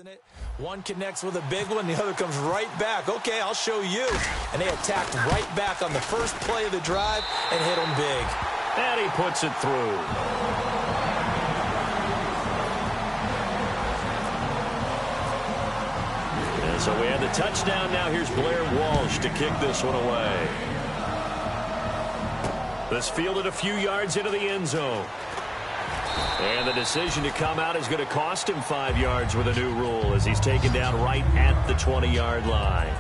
doesn't it? One connects with a big one, the other comes right back. Okay, I'll show you. And they attacked right back on the first play of the drive and hit them big. And he puts it through. And so we have the touchdown. Now here's Blair Walsh to kick this one away. This fielded a few yards into the end zone. And the decision to come out is going to cost him 5 yards with a new rule as he's taken down right at the 20-yard line.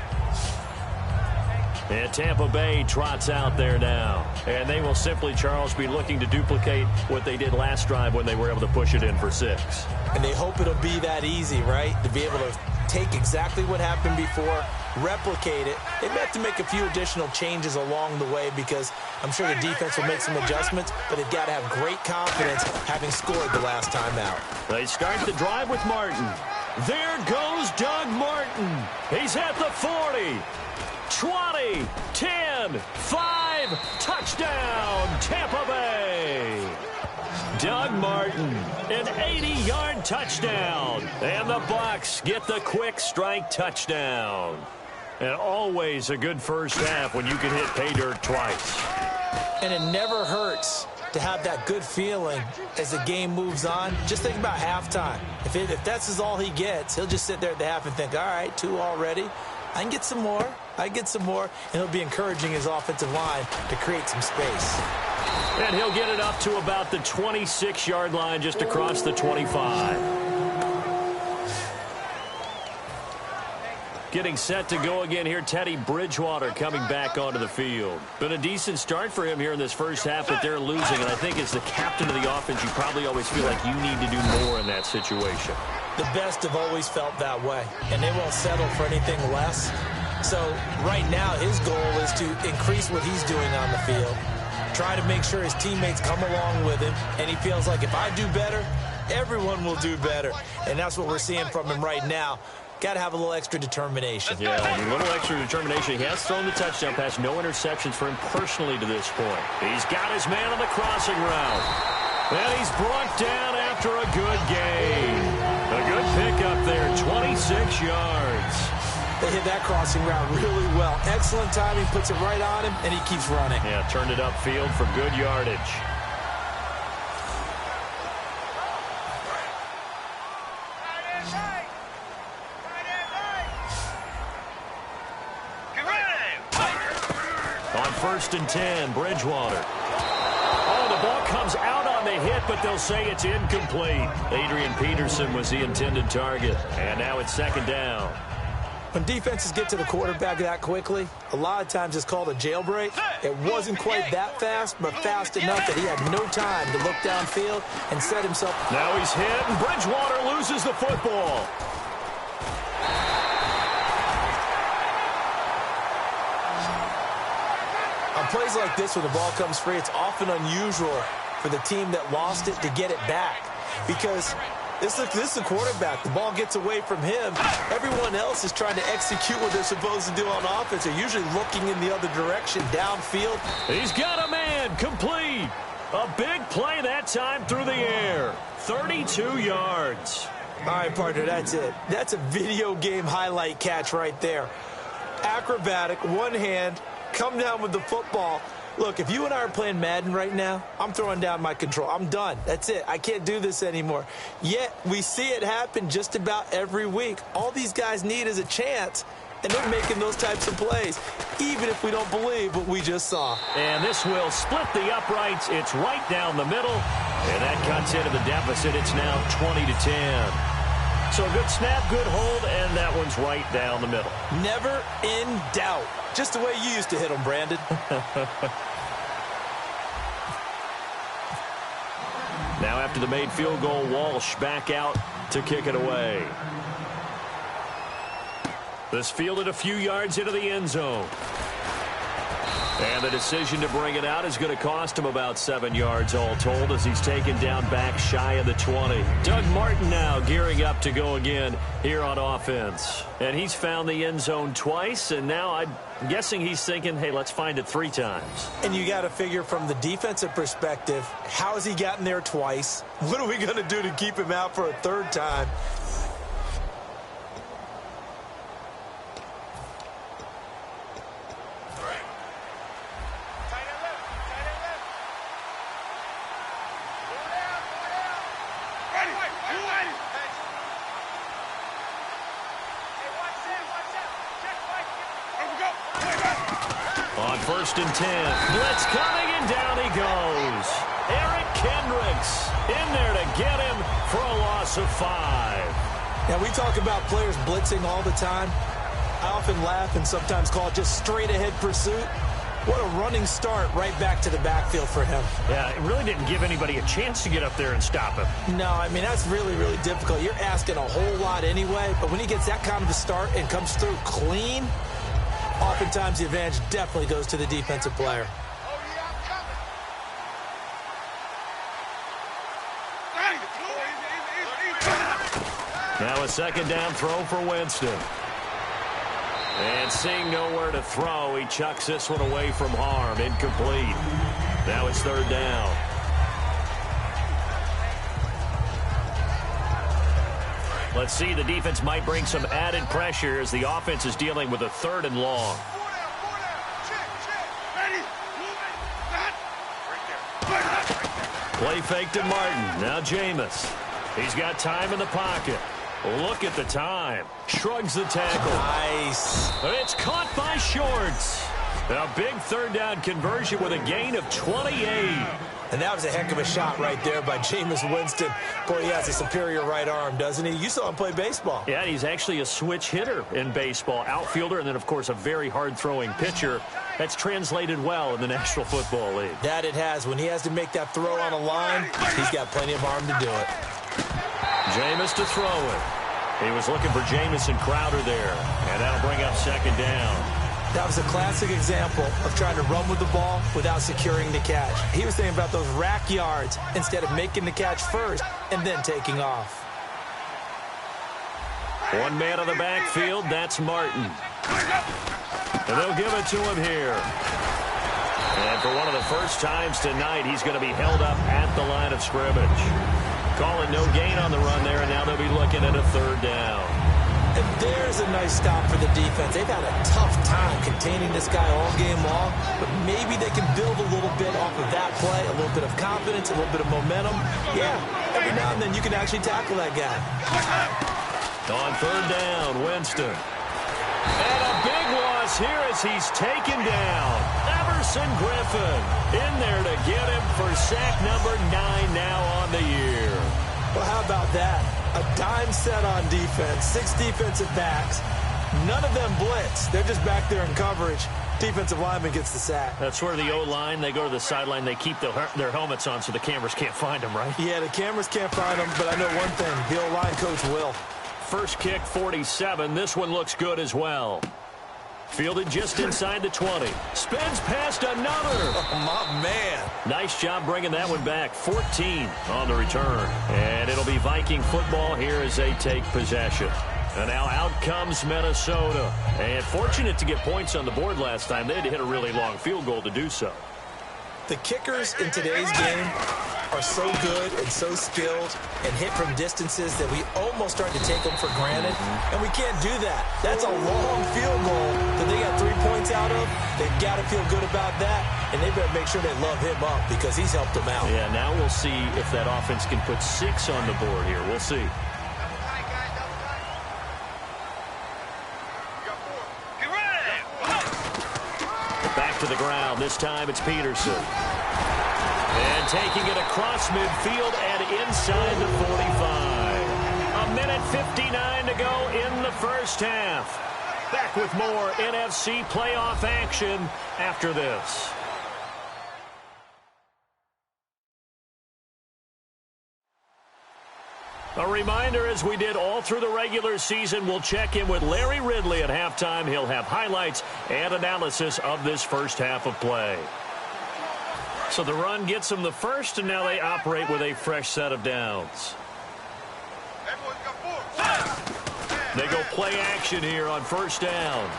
And Tampa Bay trots out there now. And they will simply, Charles, be looking to duplicate what they did last drive when they were able to push it in for 6. And they hope it'll be that easy, right? To be able to take exactly what happened before, replicate it. They may have to make a few additional changes along the way because I'm sure the defense will make some adjustments, but they've got to have great confidence having scored the last time out. They start the drive with Martin. There goes Doug Martin. He's at the 40, 20, 10, 5, touchdown, Tampa Bay. Doug Martin, an 80-yard touchdown. And the Bucs get the quick strike touchdown. And always a good first half when you can hit pay dirt twice. And it never hurts to have that good feeling as the game moves on. Just think about halftime. If that's all he gets, he'll just sit there at the half and think, all right, 2 already. I can get some more. And he'll be encouraging his offensive line to create some space. And he'll get it up to about the 26-yard line just across the 25. Getting set to go again here, Teddy Bridgewater coming back onto the field. Been a decent start for him here in this first half, but they're losing. And I think as the captain of the offense, you probably always feel like you need to do more in that situation. The best have always felt that way, and they won't settle for anything less. So right now his goal is to increase what he's doing on the field, try to make sure his teammates come along with him, and he feels like if I do better, everyone will do better. And that's what we're seeing from him right now. Got to have a little extra determination. Yeah, a little extra determination. He has thrown the touchdown pass. No interceptions for him personally to this point. He's got his man on the crossing route. And he's brought down after a good gain. A good pickup there, 26 yards. They hit that crossing route really well. Excellent timing, puts it right on him, and he keeps running. Yeah, turned it upfield for good yardage. On 1st and 10, Bridgewater. Oh, the ball comes out on the hit, but they'll say it's incomplete. Adrian Peterson was the intended target, and now it's 2nd down. When defenses get to the quarterback that quickly, a lot of times it's called a jailbreak. It wasn't quite that fast, but fast enough that he had no time to look downfield and set himself. Now he's hit, and Bridgewater loses the football. On plays like this where the ball comes free, it's often unusual for the team that lost it to get it back because this is the quarterback. The ball gets away from him. Everyone else is trying to execute what they're supposed to do on offense. They're usually looking in the other direction, downfield. He's got a man, complete. A big play that time through the air. 32 yards. All right, partner, that's it. That's a video game highlight catch right there. Acrobatic, one hand, come down with the football. Look, if you and I are playing Madden right now, I'm throwing down my control. I'm done. That's it. I can't do this anymore. Yet, we see it happen just about every week. All these guys need is a chance, and they're making those types of plays, even if we don't believe what we just saw. And this will split the uprights. It's right down the middle, and that cuts into the deficit. It's now 20-10. So a good snap, good hold, and that one's right down the middle. Never in doubt. Just the way you used to hit them, Brandon. Now after the made field goal, Walsh back out to kick it away. This fielded a few yards into the end zone. And the decision to bring it out is going to cost him about 7 yards all told as he's taken down back shy of the 20. Doug Martin now gearing up to go again here on offense. And he's found the end zone twice, and now I'm guessing he's thinking, hey, let's find it 3 times. And you got to figure from the defensive perspective, how has he gotten there twice? What are we going to do to keep him out for a 3rd time? 1st and 10. Blitz coming, and down he goes. Eric Kendricks in there to get him for a loss of 5. Now, we talk about players blitzing all the time. I often laugh and sometimes call it just straight-ahead pursuit. What a running start right back to the backfield for him. Yeah, it really didn't give anybody a chance to get up there and stop him. No, I mean, that's really, really difficult. You're asking a whole lot anyway, but when he gets that kind of a start and comes through clean, oftentimes the advantage definitely goes to the defensive player. Now a 2nd down throw for Winston. And seeing nowhere to throw, he chucks this one away from harm. Incomplete. Now it's 3rd down. Let's see, the defense might bring some added pressure as the offense is dealing with a 3rd and long. Play fake to Martin. Now Jameis. He's got time in the pocket. Look at the time. Shrugs the tackle. Nice. It's caught by Shorts. A big 3rd down conversion with a gain of 28. And that was a heck of a shot right there by Jameis Winston. Boy, he has a superior right arm, doesn't he? You saw him play baseball. Yeah, he's actually a switch hitter in baseball. Outfielder, and then, of course, a very hard-throwing pitcher. That's translated well in the National Football League. That it has. When he has to make that throw on a line, he's got plenty of arm to do it. Jameis to throw it. He was looking for Jamison Crowder there, and that'll bring up 2nd down. That was a classic example of trying to run with the ball without securing the catch. He was thinking about those rack yards instead of making the catch first and then taking off. One man on the backfield, that's Martin. And they'll give it to him here. And for one of the first times tonight, he's going to be held up at the line of scrimmage. Calling no gain on the run there, and now they'll be looking at a 3rd down. And there's a nice stop for the defense. They've had a tough time containing this guy all game long, but maybe they can build a little bit off of that play, a little bit of confidence, a little bit of momentum. Yeah, every now and then you can actually tackle that guy. On 3rd down, Winston. And a big loss here as he's taken down. Everson Griffin in there to get him for sack number 9 now on the year. Well, how about that? A dime set on defense, 6 defensive backs. None of them blitz. They're just back there in coverage. Defensive lineman gets the sack. That's where the O-line, they go to the sideline, they keep their helmets on so the cameras can't find them, right? Yeah, the cameras can't find them, but I know one thing. The O-line coach will. First kick, 47. This one looks good as well. Fielded just inside the 20. Spins past another. Oh, my man. Nice job bringing that one back. 14 on the return. And it'll be Viking football here as they take possession. And now out comes Minnesota. And fortunate to get points on the board last time. They had to hit a really long field goal to do so. The kickers in today's game are so good and so skilled and hit from distances that we almost start to take them for granted, and we can't do that. That's a long field goal that they got 3 points out of. They've got to feel good about that, and they better make sure they love him up because he's helped them out. Yeah, now we'll see if that offense can put 6 on the board here. We'll see. Back to the ground. This time it's Peterson. And taking it across midfield and inside the 45. A minute 59 to go in the first half. Back with more NFC playoff action after this. A reminder, as we did all through the regular season, we'll check in with Larry Ridley at halftime. He'll have highlights and analysis of this first half of play. So the run gets them the first, and now they operate with a fresh set of downs. They go play action here on first down.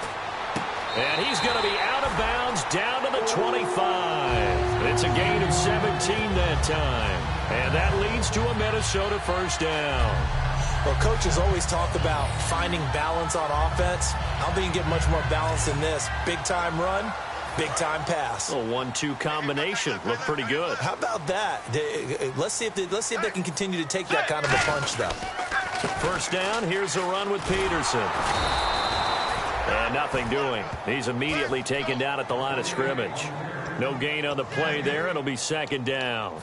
And he's going to be out of bounds down to the 25. It's a gain of 17 that time. And that leads to a Minnesota first down. Well, coaches always talk about finding balance on offense. I don't think you get much more balance than this. Big-time run, big-time pass. A 1-2 combination. Looked pretty good. How about that? Let's see if they can continue to take that kind of a punch, though. First down, here's a run with Peterson. And nothing doing. He's immediately taken down at the line of scrimmage. No gain on the play there. It'll be second down.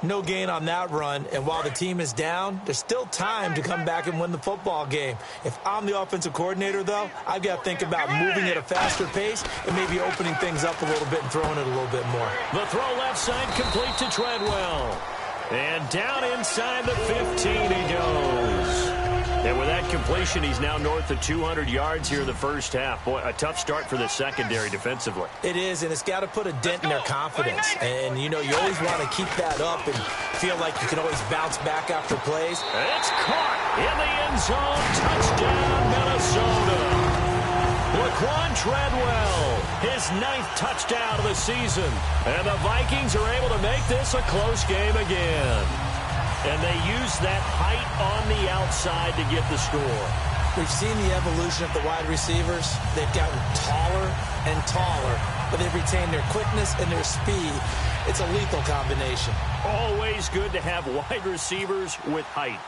No gain on that run, and while the team is down, there's still time to come back and win the football game. If I'm the offensive coordinator, though, I've got to think about moving at a faster pace and maybe opening things up a little bit and throwing it a little bit more. The throw left side complete to Treadwell. And down inside the 15 he goes. And with that completion, he's now north of 200 yards here in the first half. Boy, a tough start for the secondary defensively. It is, and it's got to put a dent in their confidence. And, you know, you always want to keep that up and feel like you can always bounce back after plays. It's caught in the end zone. Touchdown, Minnesota. Laquan Treadwell, his 9th touchdown of the season. And the Vikings are able to make this a close game again. And they use that height on the outside to get the score. We've seen the evolution of the wide receivers. They've gotten taller and taller, but they've retained their quickness and their speed. It's a lethal combination. Always good to have wide receivers with height.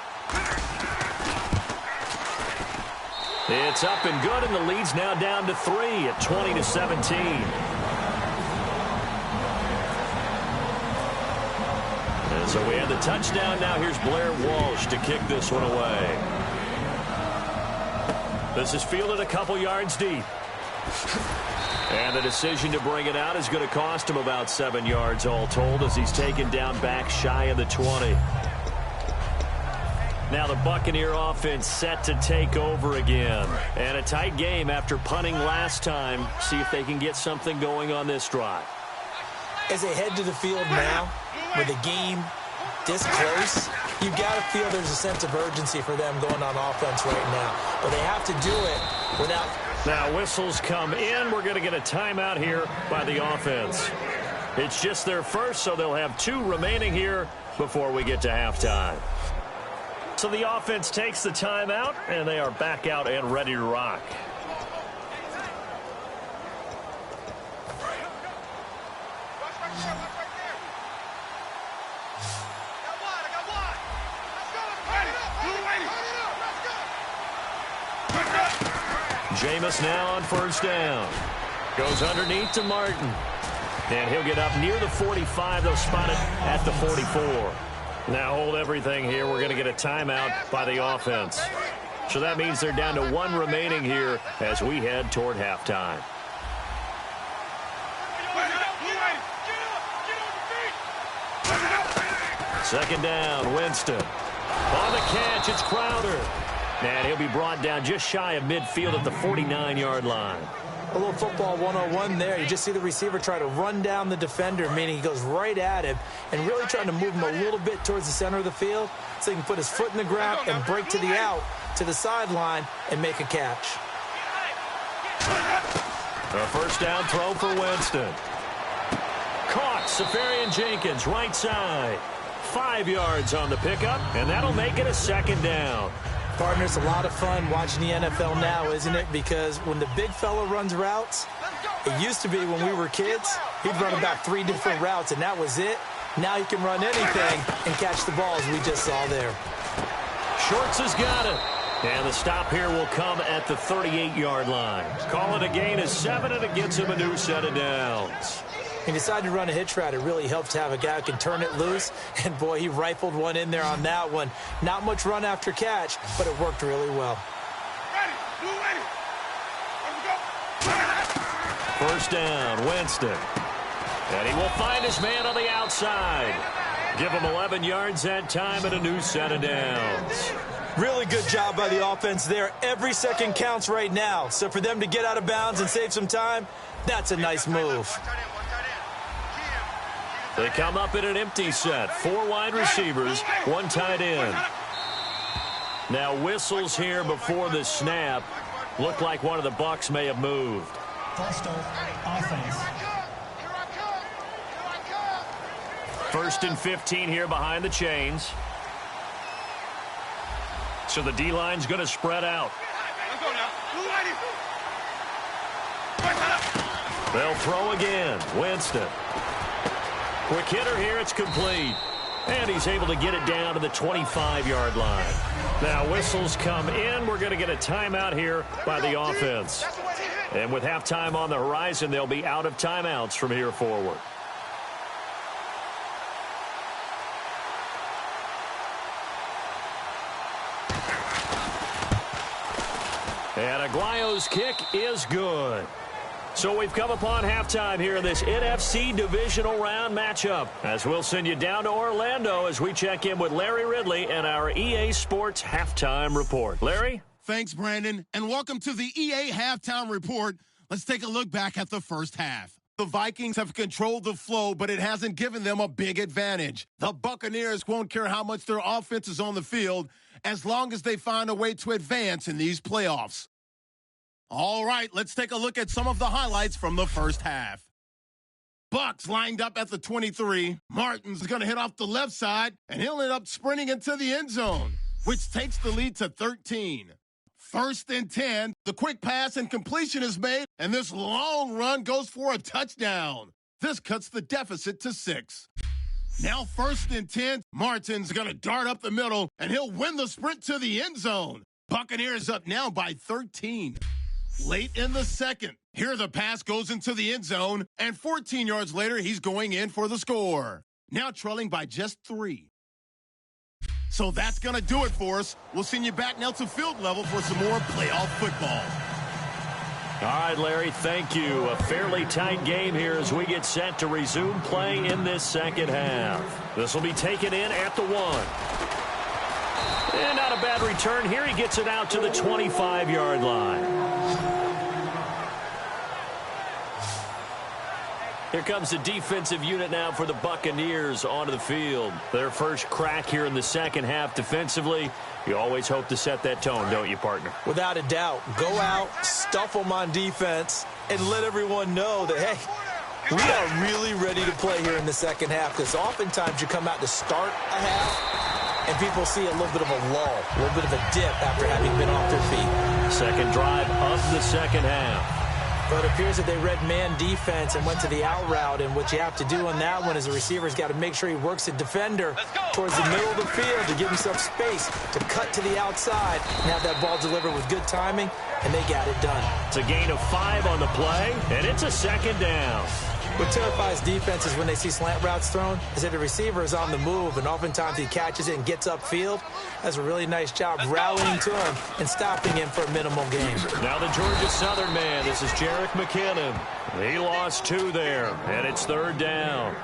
It's up and good, and the lead's now down to 3 at 20-17. So we have the touchdown. Now here's Blair Walsh to kick this one away. This is fielded a couple yards deep. And the decision to bring it out is going to cost him about 7 yards all told as he's taken down back shy of the 20. Now the Buccaneer offense set to take over again. And a tight game after punting last time. See if they can get something going on this drive. As they head to the field now, with the game this close, you've got to feel there's a sense of urgency for them going on offense right now. But they have to do it without... Now whistles come in. We're going to get a timeout here by the offense. It's just their first, so they'll have 2 remaining here before we get to halftime. So the offense takes the timeout, and they are back out and ready to rock. Jameis now on first down. Goes underneath to Martin. And he'll get up near the 45. They'll spot it at the 44. Now hold everything here. We're going to get a timeout by the offense. So that means they're down to 1 remaining here as we head toward halftime. Second down, Winston. On the catch, it's Crowder. And he'll be brought down just shy of midfield at the 49-yard line. A little football 101 there. You just see the receiver try to run down the defender, meaning he goes right at him and really trying to move him a little bit towards the center of the field so he can put his foot in the ground and break to the out, to the sideline, and make a catch. A first down throw for Winston. Caught, Safarian Jenkins, right side. 5 yards on the pickup, and that'll make it a second down. Partner, it's a lot of fun watching the NFL now, isn't it? Because when the big fella runs routes, it used to be when we were kids, he'd run about 3 different routes, and that was it. Now he can run anything and catch the ball, as we just saw there. Shorts has got it. And the stop here will come at the 38-yard line. Call it a gain of 7, and it gets him a new set of downs. He decided to run a hitch route. It really helps to have a guy who can turn it loose. And, boy, he rifled one in there on that one. Not much run after catch, but it worked really well. First down, Winston. And he will find his man on the outside. Give him 11 yards that time and a new set of downs. Really good job by the offense there. Every second counts right now. So for them to get out of bounds and save some time, that's a nice move. They come up in an empty set. 4 wide receivers, 1 tight end. Now whistles here before the snap. Looked like one of the Bucs may have moved. Offense. First and 15 here behind the chains. So the D-line's going to spread out. They'll throw again. Winston. Quick hitter here, it's complete. And he's able to get it down to the 25-yard line. Now whistles come in. We're going to get a timeout here by the offense. And with halftime on the horizon, they'll be out of timeouts from here forward. And Aguayo's kick is good. So we've come upon halftime here in this NFC divisional round matchup, as we'll send you down to Orlando as we check in with Larry Ridley and our EA Sports Halftime Report. Larry? Thanks, Brandon, and welcome to the EA Halftime Report. Let's take a look back at the first half. The Vikings have controlled the flow, but it hasn't given them a big advantage. The Buccaneers won't care how much their offense is on the field as long as they find a way to advance in these playoffs. All right, let's take a look at some of the highlights from the first half. Bucks lined up at the 23. Martin's going to hit off the left side, and he'll end up sprinting into the end zone, which takes the lead to 13. 1st and 10, the quick pass and completion is made, and this long run goes for a touchdown. This cuts the deficit to 6. Now 1st and 10, Martin's going to dart up the middle, and he'll win the sprint to the end zone. Buccaneers up now by 13. Late in the second, here the pass goes into the end zone, and 14 yards later, he's going in for the score. Now trailing by just 3. So that's going to do it for us. We'll send you back now to field level for some more playoff football. All right, Larry, thank you. A fairly tight game here as we get set to resume play in this second half. This will be taken in at the 1. And not a bad return here. He gets it out to the 25-yard line. Here comes the defensive unit now for the Buccaneers onto the field. Their first crack here in the second half defensively. You always hope to set that tone, don't you, partner? Without a doubt. Go out, stuff them on defense, and let everyone know that, hey, we are really ready to play here in the second half, because oftentimes you come out to start a half, and people see a little bit of a lull, a little bit of a dip after having been off their feet. Second drive of the second half. But it appears that they read man defense and went to the out route, and what you have to do on that one is the receiver's got to make sure he works the defender towards the middle of the field to give himself space to cut to the outside and have that ball delivered with good timing, and they got it done. It's a gain of 5 on the play, and it's a second down. What terrifies defenses when they see slant routes thrown is that the receiver is on the move, and oftentimes he catches it and gets upfield. That's a really nice job rallying to him and stopping him for a minimal gain. Now the Georgia Southern man, this is Jerick McKinnon. He lost 2 there, and it's 3rd down.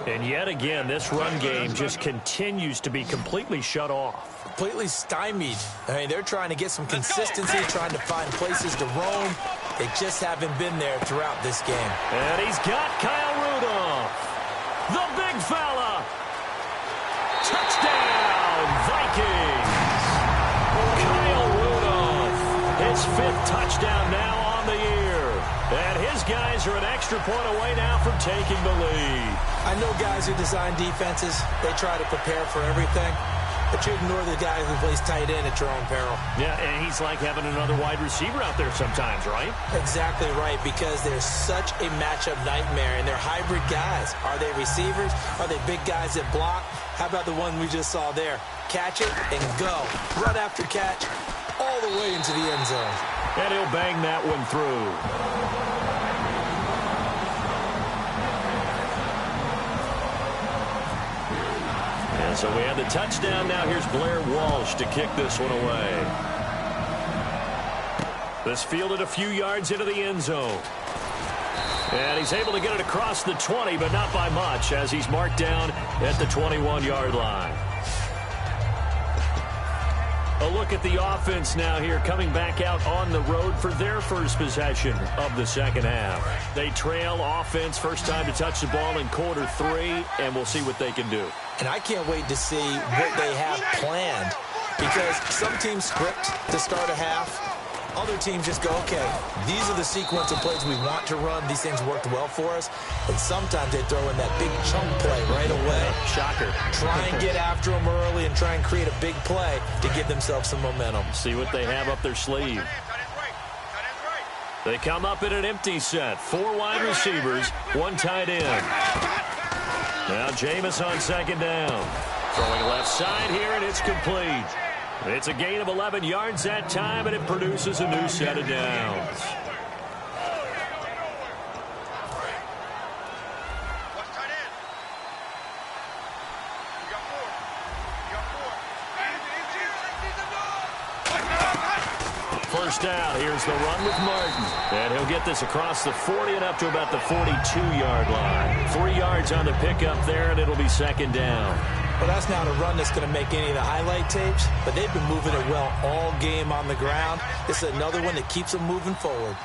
And yet again, this run game just continues to be completely shut off. Completely stymied. I mean, they're trying to get some consistency, trying to find places to roam. They just haven't been there throughout this game. And he's got Kyle Rudolph. The big fella. Touchdown, Vikings. Kyle Rudolph. His 5th touchdown now on the year. And his guys are an extra point away now from taking the lead. I know guys who design defenses, they try to prepare for everything. But you ignore the guy who plays tight end at your own peril. Yeah, and he's like having another wide receiver out there sometimes, right? Exactly right, because they're such a matchup nightmare, and they're hybrid guys. Are they receivers? Are they big guys that block? How about the one we just saw there? Catch it and go. Run after catch all the way into the end zone. And he'll bang that one through. And so we have the touchdown. Now here's Blair Walsh to kick this one away. This fielded a few yards into the end zone. And he's able to get it across the 20, but not by much, as he's marked down at the 21-yard line. A look at the offense now here, coming back out on the road for their first possession of the second half. They trail offense, first time to touch the ball in quarter 3, and we'll see what they can do. And I can't wait to see what they have planned, because some teams script to start a half. Other teams just go, okay, these are the sequence of plays we want to run. These things worked well for us. And sometimes they throw in that big chunk play right away. Shocker. Try and get after them early and try and create a big play to give themselves some momentum. See what they have up their sleeve. They come up in an empty set. 4 wide receivers, 1 tight end. Now Jameis on second down. Throwing left side here, and it's complete. It's a gain of 11 yards that time, and it produces a new set of downs. first down. Here's the run with Martin. And he'll get this across the 40 and up to about the 42-yard line. 3 yards on the pickup there, and it'll be second down. Well, that's not a run that's going to make any of the highlight tapes, but they've been moving it well all game on the ground. This is another one that keeps them moving forward.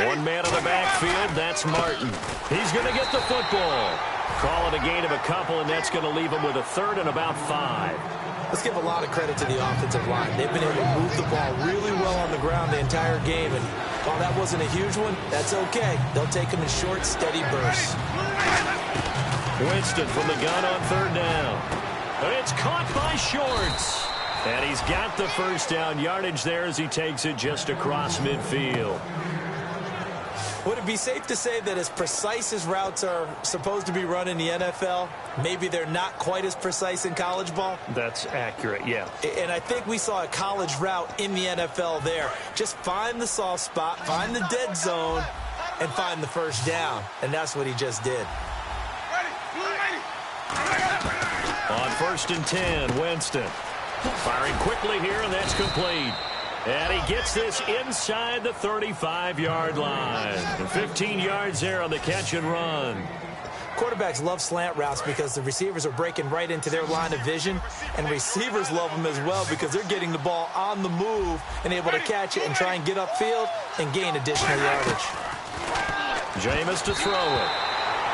One man in the backfield, that's Martin. He's going to get the football. Call it a gain of a couple, and that's going to leave him with a third and about 5. Let's give a lot of credit to the offensive line. They've been able to move the ball really well on the ground the entire game, and while that wasn't a huge one, that's okay. They'll take them in short, steady bursts. Winston from the gun on third down. And it's caught by Shorts. And he's got the first down yardage there as he takes it just across midfield. Would it be safe to say that as precise as routes are supposed to be run in the NFL, maybe they're not quite as precise in college ball? That's accurate, yeah. And I think we saw a college route in the NFL there. Just find the soft spot, find the dead zone, and find the first down. And that's what he just did. On 1st and 10, Winston. Firing quickly here, and that's complete. And he gets this inside the 35-yard line. 15 yards there on the catch and run. Quarterbacks love slant routes because the receivers are breaking right into their line of vision, and receivers love them as well because they're getting the ball on the move and able to catch it and try and get upfield and gain additional yardage. Jameis to throw it.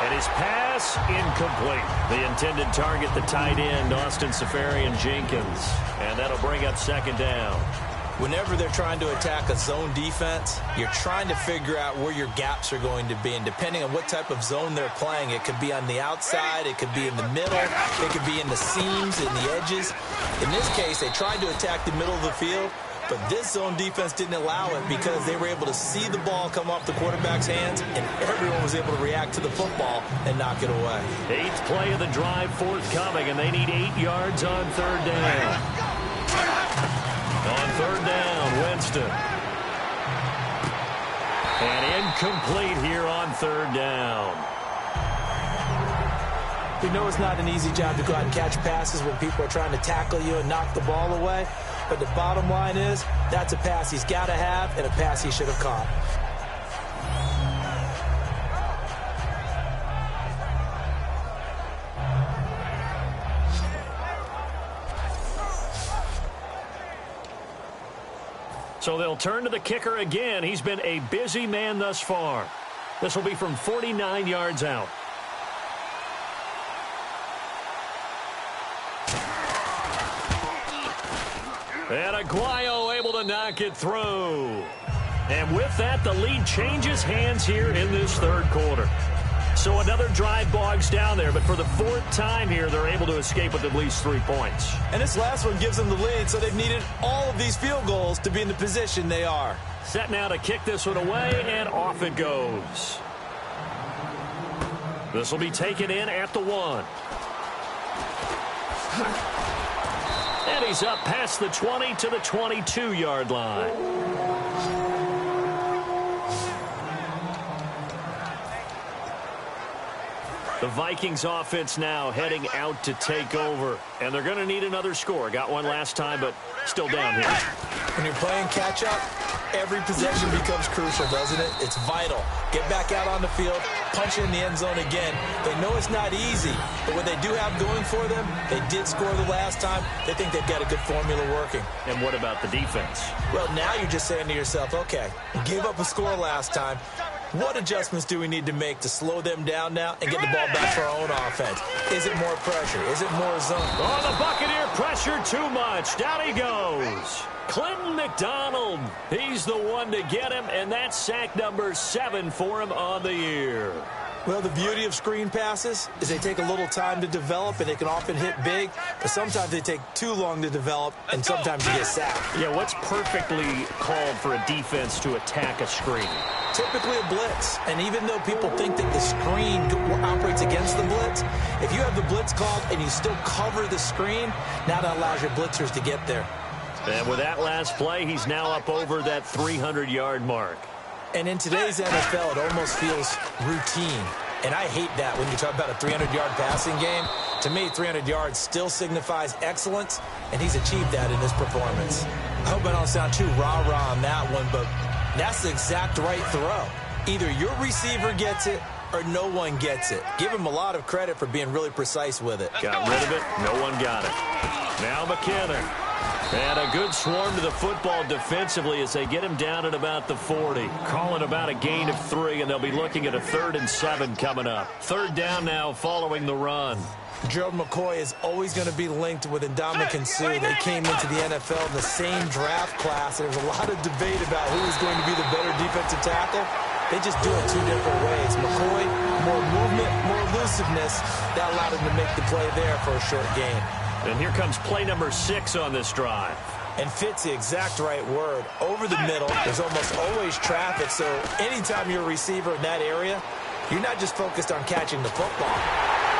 And his pass incomplete. The intended target, the tight end, Austin Seferian-Jenkins. And that'll bring up second down. Whenever they're trying to attack a zone defense, you're trying to figure out where your gaps are going to be. And depending on what type of zone they're playing, it could be on the outside, it could be in the middle, it could be in the seams, in the edges. In this case, they tried to attack the middle of the field, but this zone defense didn't allow it because they were able to see the ball come off the quarterback's hands, and everyone was able to react to the football and knock it away. 8th play of the drive forthcoming, and they need 8 yards on third down. On third down, Winston. And incomplete here on third down. We know it's not an easy job to go out and catch passes when people are trying to tackle you and knock the ball away. But the bottom line is, that's a pass he's got to have and a pass he should have caught. So they'll turn to the kicker again. He's been a busy man thus far. This will be from 49 yards out. And Aguayo able to knock it through. And with that, the lead changes hands here in this third quarter. So another drive bogs down there, but for the 4th time here, they're able to escape with at least 3 points. And this last one gives them the lead, so they've needed all of these field goals to be in the position they are. Set now to kick this one away, and off it goes. This will be taken in at the 1. And he's up past the 20 to the 22-yard line. The Vikings offense now heading out to take over. And they're going to need another score. Got one last time, but still down here. When you're playing catch-up, every possession becomes crucial, doesn't it? It's vital. Get back out on the field, punch it in the end zone again. They know it's not easy, but what they do have going for them, they did score the last time. They think they've got a good formula working. And what about the defense? Well, now you're just saying to yourself, okay, gave up a score last time. What adjustments do we need to make to slow them down now and get the ball back for our own offense? Is it more pressure? Is it more zone? Oh, the Buccaneer pressure too much. Down he goes. Clinton McDonald. He's the one to get him, and that's sack number 7 for him on the year. Well, the beauty of screen passes is they take a little time to develop, and they can often hit big, but sometimes they take too long to develop, and sometimes you get sacked. Yeah, what's perfectly called for a defense to attack a screen? Typically a blitz, and even though people think that the screen operates against the blitz, if you have the blitz called and you still cover the screen, now that allows your blitzers to get there. And with that last play, he's now up over that 300-yard mark. And in today's NFL, it almost feels routine. And I hate that when you talk about a 300-yard passing game. To me, 300 yards still signifies excellence, and he's achieved that in this performance. I hope I don't sound too rah-rah on that one, but that's the exact right throw. Either your receiver gets it or no one gets it. Give him a lot of credit for being really precise with it. Got rid of it. No one got it. Now McKinnon. And a good swarm to the football defensively as they get him down at about the 40. Calling about a gain of 3, and they'll be looking at a 3rd and 7 coming up. 3rd down now following the run. Gerald McCoy is always going to be linked with Ndamukong Suh. They came into the NFL in the same draft class. There's a lot of debate about who is going to be the better defensive tackle. They just do it 2 different ways. McCoy, more movement, more elusiveness. That allowed him to make the play there for a short gain. And here comes play number 6 on this drive. And fit's the exact right word. Over the middle, there's almost always traffic, so anytime you're a receiver in that area, you're not just focused on catching the football.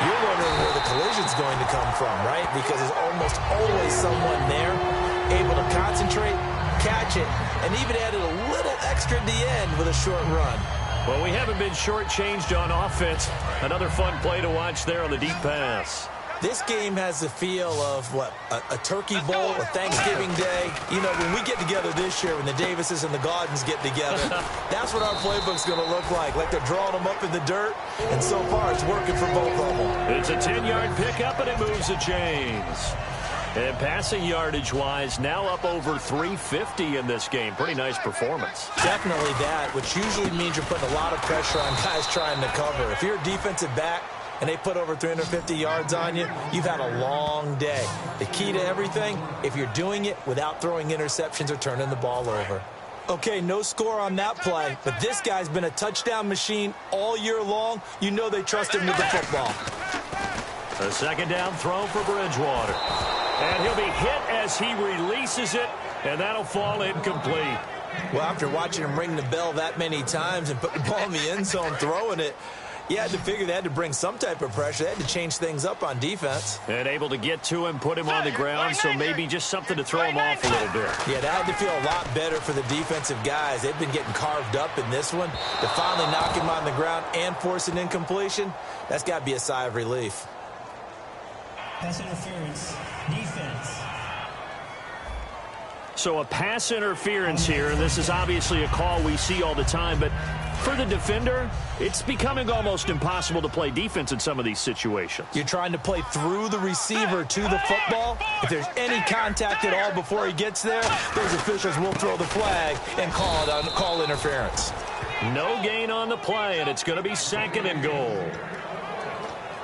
You're wondering where the collision's going to come from, right? Because there's almost always someone there able to concentrate, catch it, and even added a little extra at the end with a short run. Well, we haven't been shortchanged on offense. Another fun play to watch there on the deep pass. This game has the feel of, what, a turkey bowl, a Thanksgiving day. You know, when we get together this year, when the Davises and the Gaudens get together, that's what our playbook's going to look like they're drawing them up in the dirt, and so far it's working for both of them. It's a 10-yard pickup, and it moves the chains. And passing yardage-wise, now up over 350 in this game. Pretty nice performance. Definitely that, which usually means you're putting a lot of pressure on guys trying to cover. If you're a defensive back, and they put over 350 yards on you, you've had a long day. The key to everything, if you're doing it without throwing interceptions or turning the ball over. Okay, no score on that play, but this guy's been a touchdown machine all year long. You know they trust him with the football. A 2nd down throw for Bridgewater. And he'll be hit as he releases it, and that'll fall incomplete. Well, after watching him ring the bell that many times and put the ball in the end zone throwing it, you had to figure they had to bring some type of pressure. They had to change things up on defense. And able to get to him, put him on the ground, so maybe just something to throw him off a little bit. Yeah, that had to feel a lot better for the defensive guys. They've been getting carved up in this one. To finally knock him on the ground and force an incompletion, that's got to be a sigh of relief. Pass interference. Defense. So a pass interference here, and this is obviously a call we see all the time, but for the defender, it's becoming almost impossible to play defense in some of these situations. You're trying to play through the receiver to the football. If there's any contact at all before he gets there, those officials will throw the flag and call interference. No gain on the play, and it's going to be 2nd and goal.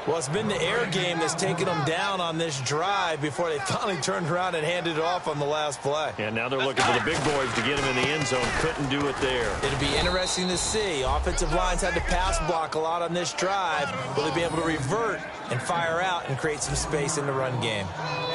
Well, it's been the air game that's taken them down on this drive before they finally turned around and handed it off on the last play. And now they're looking for the big boys to get him in the end zone. Couldn't do it there. It'll be interesting to see. Offensive lines had to pass block a lot on this drive. Will they be able to revert and fire out and create some space in the run game?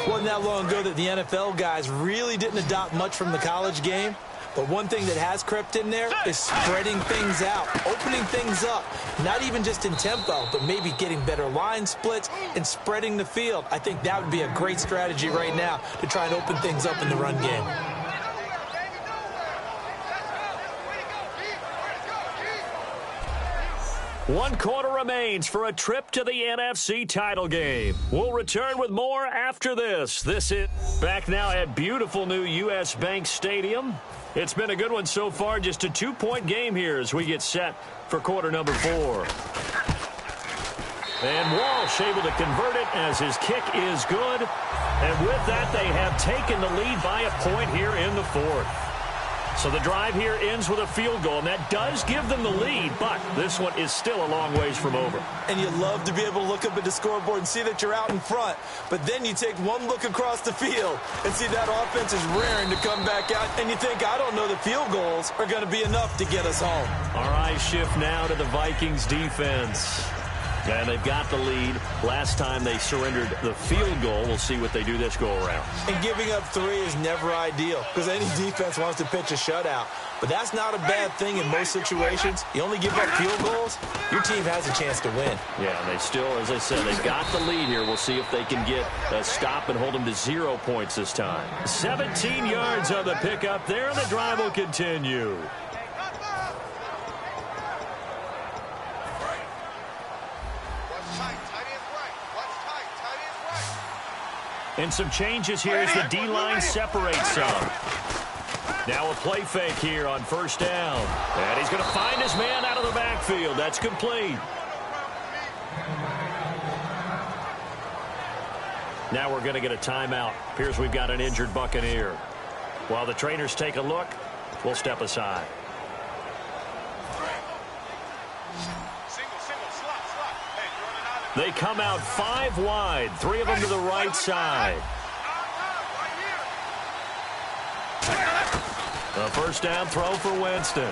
It wasn't that long ago that the NFL guys really didn't adopt much from the college game. But one thing that has crept in there is spreading things out, opening things up, not even just in tempo, but maybe getting better line splits and spreading the field. I think that would be a great strategy right now to try and open things up in the run game. One quarter remains for a trip to the NFC title game. We'll return with more after this. This is back now at beautiful new U.S. Bank Stadium. It's been a good one so far, just a 2-point game here as we get set for quarter number 4. And Walsh able to convert it as his kick is good. And with that, they have taken the lead by a point here in the 4th. So the drive here ends with a field goal, and that does give them the lead, but this one is still a long ways from over. And you love to be able to look up at the scoreboard and see that you're out in front, but then you take one look across the field and see that offense is raring to come back out, and you think, I don't know, the field goals are going to be enough to get us home. Our eyes shift now to the Vikings defense. And they've got the lead. Last time they surrendered the field goal. We'll see what they do this go around. And giving up 3 is never ideal because any defense wants to pitch a shutout. But that's not a bad thing in most situations. You only give up field goals, your team has a chance to win. Yeah, and they still, as I said, they've got the lead here. We'll see if they can get a stop and hold them to 0 points this time. 17 yards on the pickup there, and the drive will continue. And some changes here as the D-line separates some. Now a play fake here on first down. And he's going to find his man out of the backfield. That's complete. Now we're going to get a timeout. Appears we've got an injured Buccaneer. While the trainers take a look, we'll step aside. They come out 5 wide, 3 of them to the right side. A first down throw for Winston.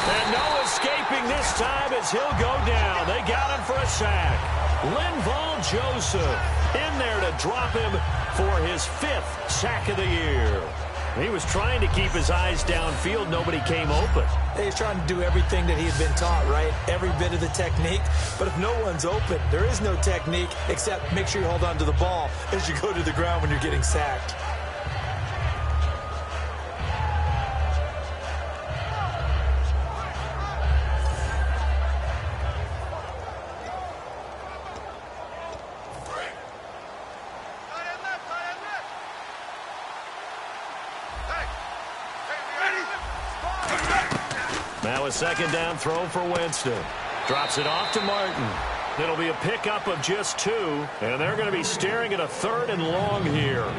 And no escaping this time as he'll go down. They got him for a sack. Linval Joseph in there to drop him for his 5th sack of the year. He was trying to keep his eyes downfield. Nobody came open. He's trying to do everything that he had been taught, right? Every bit of the technique. But if no one's open, there is no technique except make sure you hold on to the ball as you go to the ground when you're getting sacked. Now a second down throw for Winston. Drops it off to Martin. It'll be a pickup of just 2, and they're going to be staring at a 3rd and long here.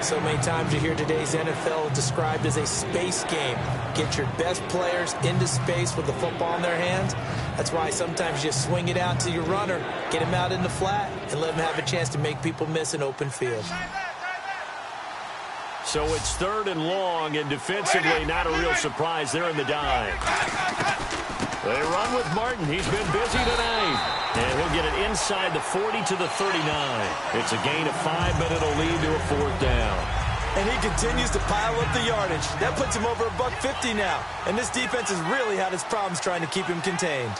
So many times you hear today's NFL described as a space game. Get your best players into space with the football in their hands. That's why sometimes you swing it out to your runner, get him out in the flat, and let him have a chance to make people miss an open field. So it's 3rd and long, and defensively not a real surprise. They're in the dime. They run with Martin. He's been busy tonight. And he'll get it inside the 40 to the 39. It's a gain of 5, but it'll lead to a 4th down. And he continues to pile up the yardage. That puts him over $150 now. And this defense has really had its problems trying to keep him contained.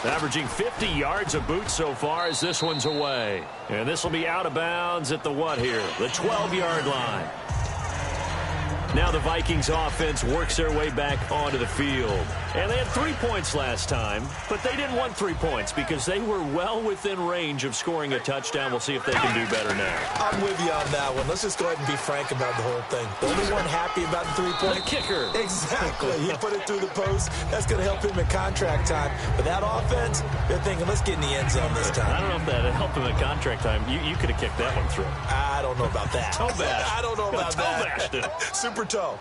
Averaging 50 yards a boot so far as this one's away. And this will be out of bounds at the what here? The 12-yard line. Now the Vikings offense works their way back onto the field. And they had 3 points last time, but they didn't want 3 points because they were well within range of scoring a touchdown. We'll see if they can do better now. I'm with you on that one. Let's just go ahead and be frank about the whole thing. The only one happy about the 3-point. The kicker. Exactly. He put it through the post. That's going to help him in contract time. But that offense, they're thinking, let's get in the end zone this time. I don't know if that helped him in contract time. You could have kicked that one through. I don't know about that. Toe bash. I don't know about that. Bashed it. Super toe.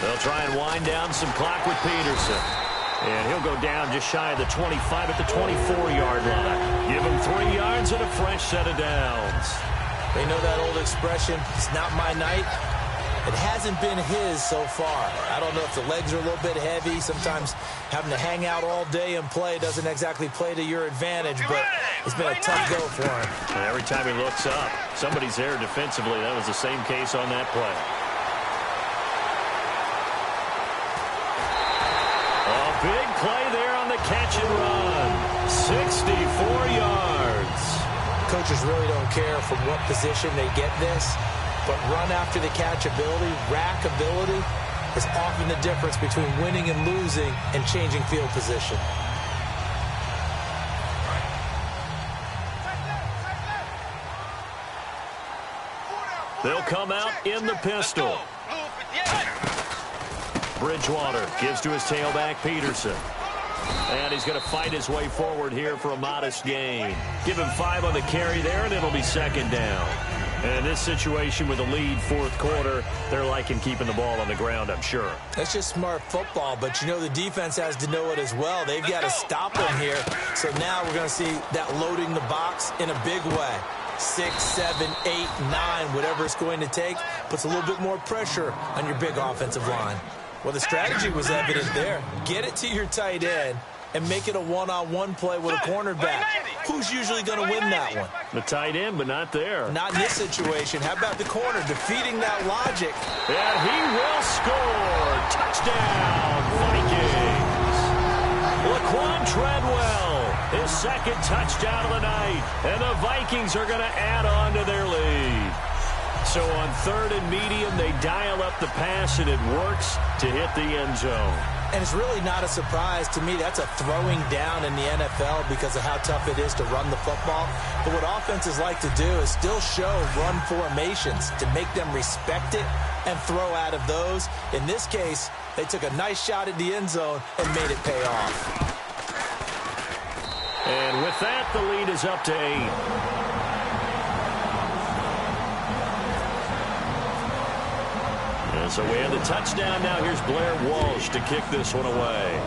They'll try and wind down some clock with Peterson. And he'll go down just shy of the 25 at the 24-yard line. Give him 3 yards and a fresh set of downs. They know that old expression, it's not my night. It hasn't been his so far. I don't know if the legs are a little bit heavy. Sometimes having to hang out all day and play doesn't exactly play to your advantage, but it's been a tough go for him. And every time he looks up, somebody's there defensively. That was the same case on that play. A big play there on the catch and run. 64 yards. Coaches really don't care from what position they get this. But run after the catch ability, rack ability, is often the difference between winning and losing and changing field position. They'll come out in the pistol. Bridgewater gives to his tailback, Peterson. And he's going to fight his way forward here for a modest gain. Give him 5 on the carry there, and it'll be second down. And in this situation with a lead 4th quarter, they're liking keeping the ball on the ground, I'm sure. That's just smart football, but you know the defense has to know it as well. They've got to stop him here. So now we're going to see that loading the box in a big way. 6, 7, 8, 9, whatever it's going to take, puts a little bit more pressure on your big offensive line. Well, the strategy was evident there. Get it to your tight end and make it a one-on-one play with a cornerback. Who's usually going to win that one? The tight end, but not there. Not in this situation. How about the corner defeating that logic? And he will score. Touchdown, Vikings. Laquan Treadwell, his 2nd touchdown of the night. And the Vikings are going to add on to their lead. So on 3rd and medium, they dial up the pass, and it works to hit the end zone. And it's really not a surprise to me. That's a throwing down in the NFL because of how tough it is to run the football. But what offenses like to do is still show run formations to make them respect it and throw out of those. In this case, they took a nice shot at the end zone and made it pay off. And with that, the lead is up to 8. And so we have the touchdown. Now here's Blair Walsh to kick this one away.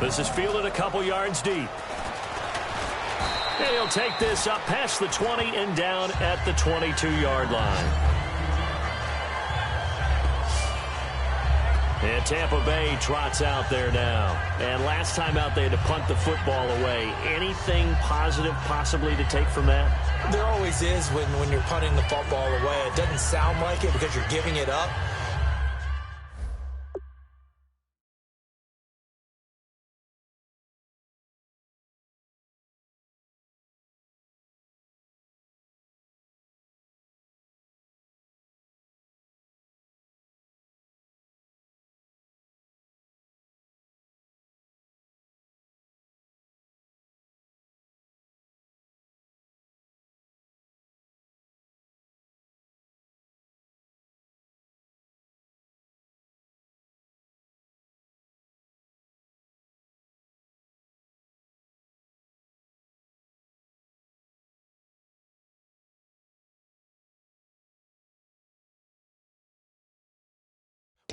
This is fielded a couple yards deep. And he'll take this up past the 20 and down at the 22-yard line. And Tampa Bay trots out there now. And last time out, they had to punt the football away. Anything positive possibly to take from that? There always is when you're punting the football away. It doesn't sound like it because you're giving it up.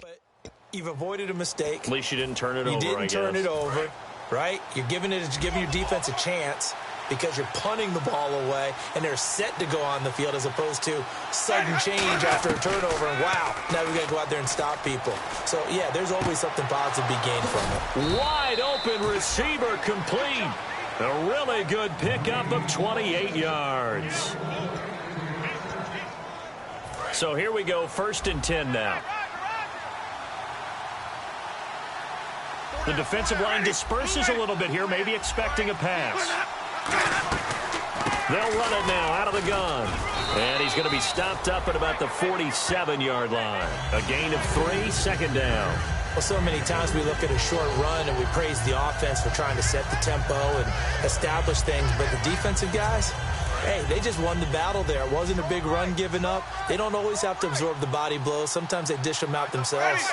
But you've avoided a mistake. At least you didn't turn it over, You didn't turn it over, right? You're giving your defense a chance because you're punting the ball away, and they're set to go on the field as opposed to sudden change after a turnover, and wow, now we got to go out there and stop people. So, yeah, there's always something positive to be gained from it. Wide open receiver complete. A really good pickup of 28 yards. So here we go, 1st and 10 now. The defensive line disperses a little bit here, maybe expecting a pass. They'll run it now out of the gun. And he's going to be stopped up at about the 47-yard line. A gain of 3, 2nd down. Well, so many times we look at a short run and we praise the offense for trying to set the tempo and establish things. But the defensive guys, hey, they just won the battle there. It wasn't a big run given up. They don't always have to absorb the body blows. Sometimes they dish them out themselves.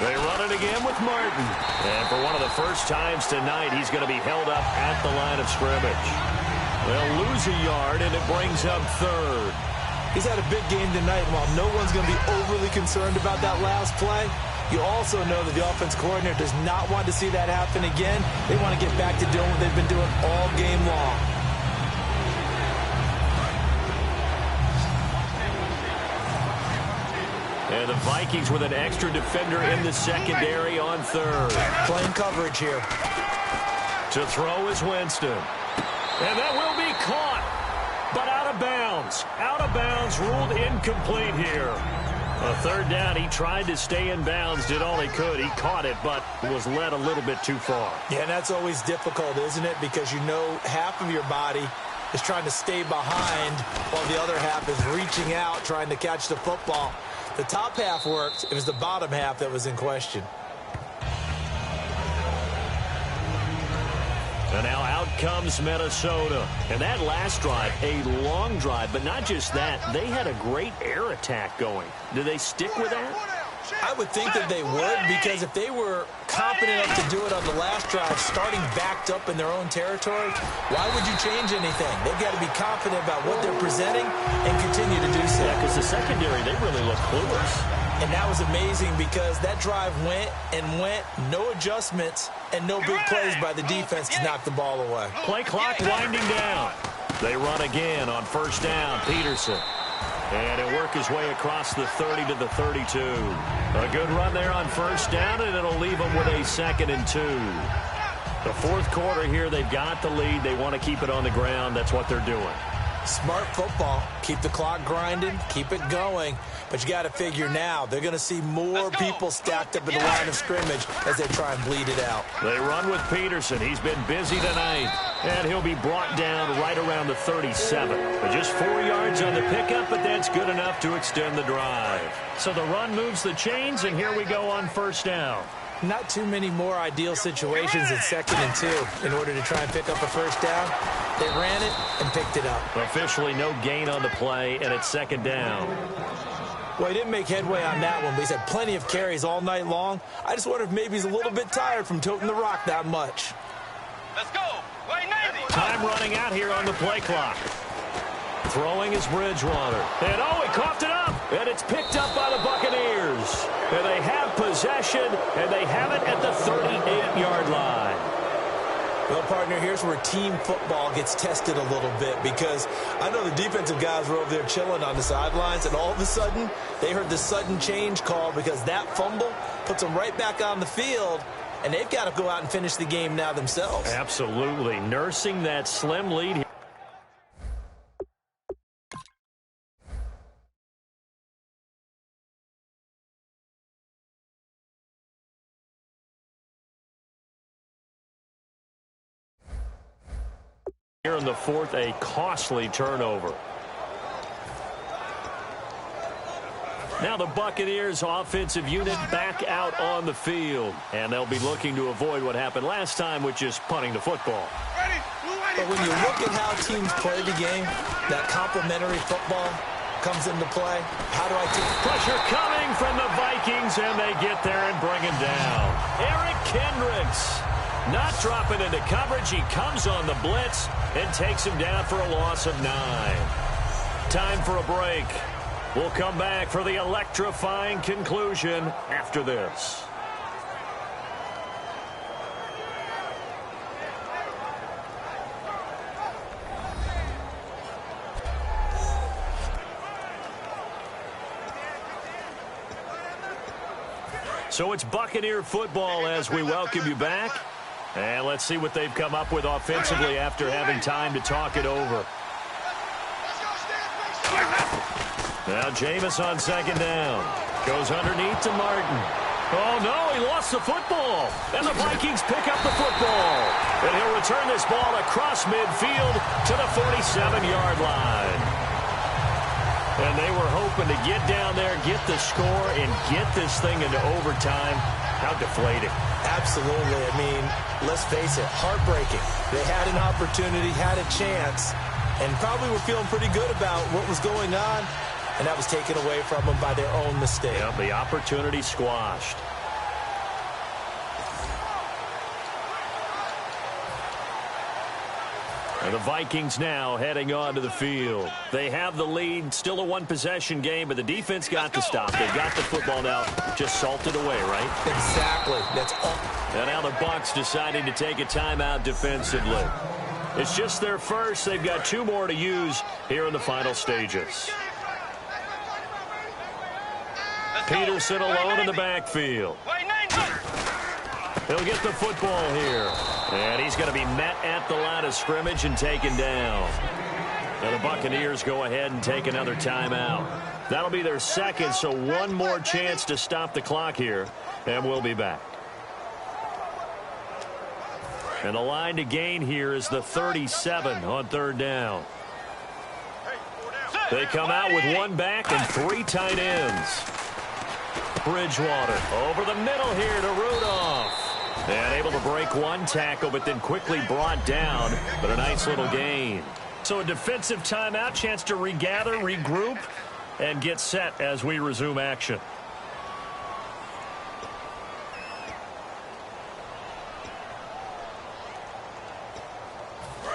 They run it again with Martin. And for one of the first times tonight, he's going to be held up at the line of scrimmage. They'll lose a yard, and it brings up 3rd. He's had a big game tonight, and while no one's going to be overly concerned about that last play, you also know that the offense coordinator does not want to see that happen again. They want to get back to doing what they've been doing all game long. And the Vikings with an extra defender in the secondary on 3rd. Playing coverage here. To throw is Winston. And that will be caught, but out of bounds. Out of bounds, ruled incomplete here. A 3rd down, he tried to stay in bounds, did all he could. He caught it, but was led a little bit too far. Yeah, and that's always difficult, isn't it? Because you know half of your body is trying to stay behind while the other half is reaching out, trying to catch the football. The top half worked. It was the bottom half that was in question. And now out comes Minnesota. And that last drive, a long drive, but not just that. They had a great air attack going. Do they stick with that? I would think that they would, because if they were confident enough to do it on the last drive, starting backed up in their own territory, why would you change anything? They've got to be confident about what they're presenting and continue to do so. Yeah, because the secondary, they really look clueless. And that was amazing because that drive went and went, no adjustments, and no big plays by the defense to knock the ball away. Play clock winding down. They run again on 1st down, Peterson. And he'll work his way across the 30 to the 32. A good run there on 1st down, and it'll leave them with a 2nd and 2. The 4th quarter here, they've got the lead. They want to keep it on the ground. That's what they're doing. Smart football. Keep the clock grinding. Keep it going. But you got to figure now they're going to see more people stacked up in the line of scrimmage as they try and bleed it out. They run with Peterson. He's been busy tonight. And he'll be brought down right around the 37. But just 4 yards on the pickup, but that's good enough to extend the drive. So the run moves the chains, and here we go on first down. Not too many more ideal situations in 2nd and 2 in order to try and pick up a first down. They ran it and picked it up. Officially no gain on the play, and it's 2nd down. Well, he didn't make headway on that one, but he's had plenty of carries all night long. I just wonder if maybe he's a little bit tired from toting the rock that much. Let's go. Time running out here on the play clock. Throwing is Bridgewater. And, oh, he coughed it up. And it's picked up by the Buccaneers. And they have possession, and they have it at the 38-yard line. Well, partner, here's where team football gets tested a little bit, because I know the defensive guys were over there chilling on the sidelines, and all of a sudden they heard the sudden change call because that fumble puts them right back on the field, and they've got to go out and finish the game now themselves. Absolutely. Nursing that slim lead. Here in the 4th, a costly turnover. Now the Buccaneers offensive unit back out on the field. And they'll be looking to avoid what happened last time, which is punting the football. But when you look at how teams play the game, that complementary football comes into play. How do I take pressure coming from the Vikings, and they get there and bring him down. Eric Kendricks not dropping into coverage. He comes on the blitz and takes him down for a loss of 9. Time for a break. We'll come back for the electrifying conclusion after this. So it's Buccaneer football as we welcome you back. And let's see what they've come up with offensively after having time to talk it over. Now Jameis on 2nd down. Goes underneath to Martin. Oh, no, he lost the football. And the Vikings pick up the football. And he'll return this ball across midfield to the 47-yard line. And they were hoping to get down there, get the score, and get this thing into overtime. How deflating. Absolutely. I mean, let's face it, heartbreaking. They had an opportunity, had a chance, and probably were feeling pretty good about what was going on, and that was taken away from them by their own mistake. Yep, the opportunity squashed. And the Vikings now heading on to the field. They have the lead, still a one-possession game, but the defense got to stop. They got the football now, just salted away, right? Exactly. That's all. And now the Bucs deciding to take a timeout defensively. It's just their first. They've got 2 more to use here in the final stages. Peterson alone in the backfield. He'll get the football here. And he's going to be met at the line of scrimmage and taken down. Now the Buccaneers go ahead and take another timeout. That'll be their second, so one more chance to stop the clock here. And we'll be back. And the line to gain here is the 37 on 3rd down. They come out with 1 back and 3 tight ends. Bridgewater over the middle here to Rudolph. And able to break 1 tackle, but then quickly brought down. But a nice little gain. So a defensive timeout, chance to regather, regroup, and get set as we resume action.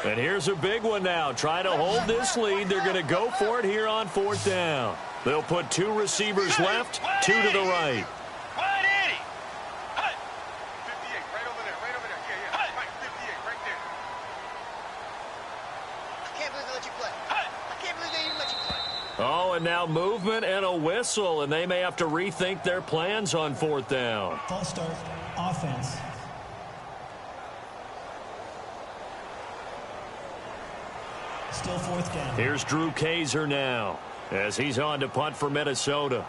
And here's a big one now. Trying to hold this lead. They're going to go for it here on 4th down. They'll put 2 receivers left, 2 to the right. Oh, and now movement and a whistle, and they may have to rethink their plans on 4th down. False start, offense. Still fourth down. Here's Drew Kaiser now as he's on to punt for Minnesota.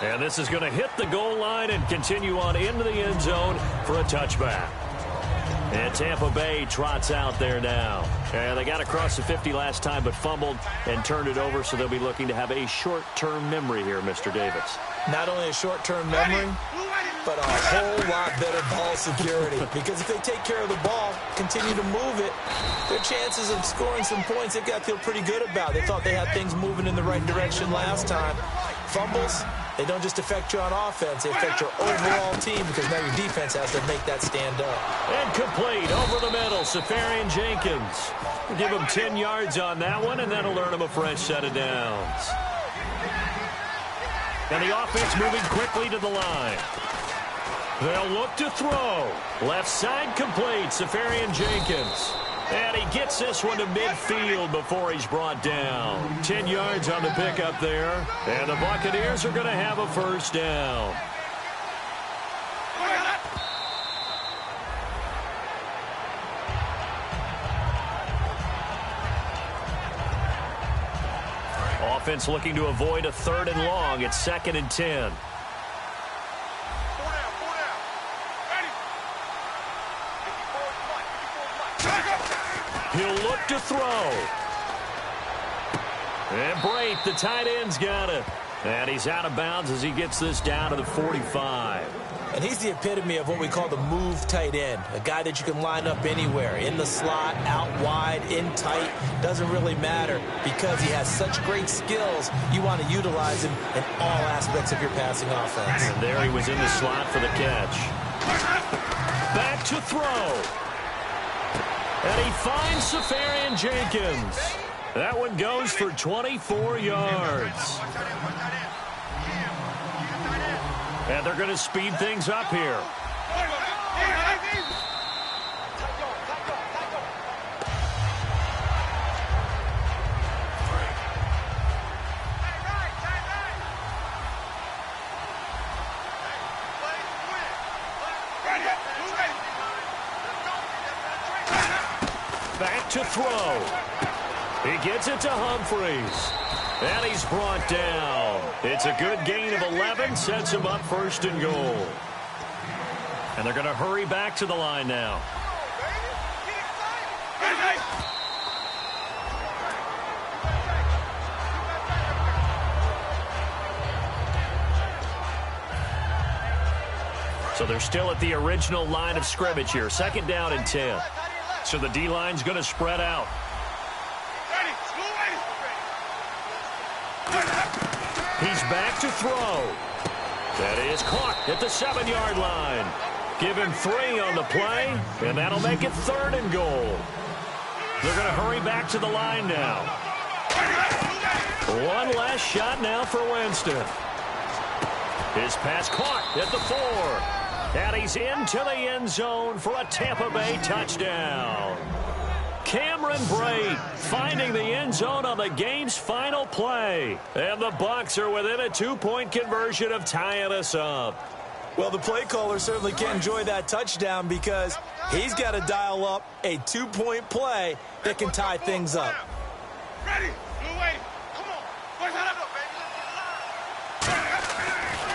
And this is going to hit the goal line and continue on into the end zone for a touchback. And Tampa Bay trots out there now. And they got across the 50 last time but fumbled and turned it over, so they'll be looking to have a short-term memory here, Mr. Davis. Not only a short-term memory, but a whole lot better ball security. Because if they take care of the ball, continue to move it, their chances of scoring some points, they've got to feel pretty good about. They thought they had things moving in the right direction last time. Fumbles, they don't just affect you on offense, they affect your overall team because now your defense has to make that stand up. And complete over the middle, Safarian Jenkins. We'll give him 10 yards on that one, and that'll earn him a fresh set of downs. And the offense moving quickly to the line. They'll look to throw. Left side complete, Safarian Jenkins. And he gets this one to midfield before he's brought down. 10 yards on the pickup there. And the Buccaneers are going to have a first down. Offense looking to avoid a 3rd and long. It's 2nd and 10. He'll look to throw. And Brate, the tight end's got it. And he's out of bounds as he gets this down to the 45. And he's the epitome of what we call the move tight end. A guy that you can line up anywhere. In the slot, out wide, in tight. Doesn't really matter because he has such great skills. You want to utilize him in all aspects of your passing offense. And there he was in the slot for the catch. Back to throw. And he finds Safarian Jenkins. That one goes for 24 yards. And they're going to speed things up here. Back to throw. He gets it to Humphreys. And he's brought down. It's a good gain of 11. Sets him up 1st and goal. And they're going to hurry back to the line now. So they're still at the original line of scrimmage here. 2nd down and 10. So the D-line's going to spread out. He's back to throw. That is caught at the 7-yard line. Give him 3 on the play, and that'll make it 3rd and goal. They're going to hurry back to the line now. One last shot now for Winston. His pass caught at the 4. And he's into the end zone for a Tampa Bay touchdown. Cameron Brate finding the end zone on the game's final play. And the Bucs are within a 2-point conversion of tying us up. Well, the play caller certainly can't enjoy that touchdown because he's got to dial up a 2-point play that can tie things up.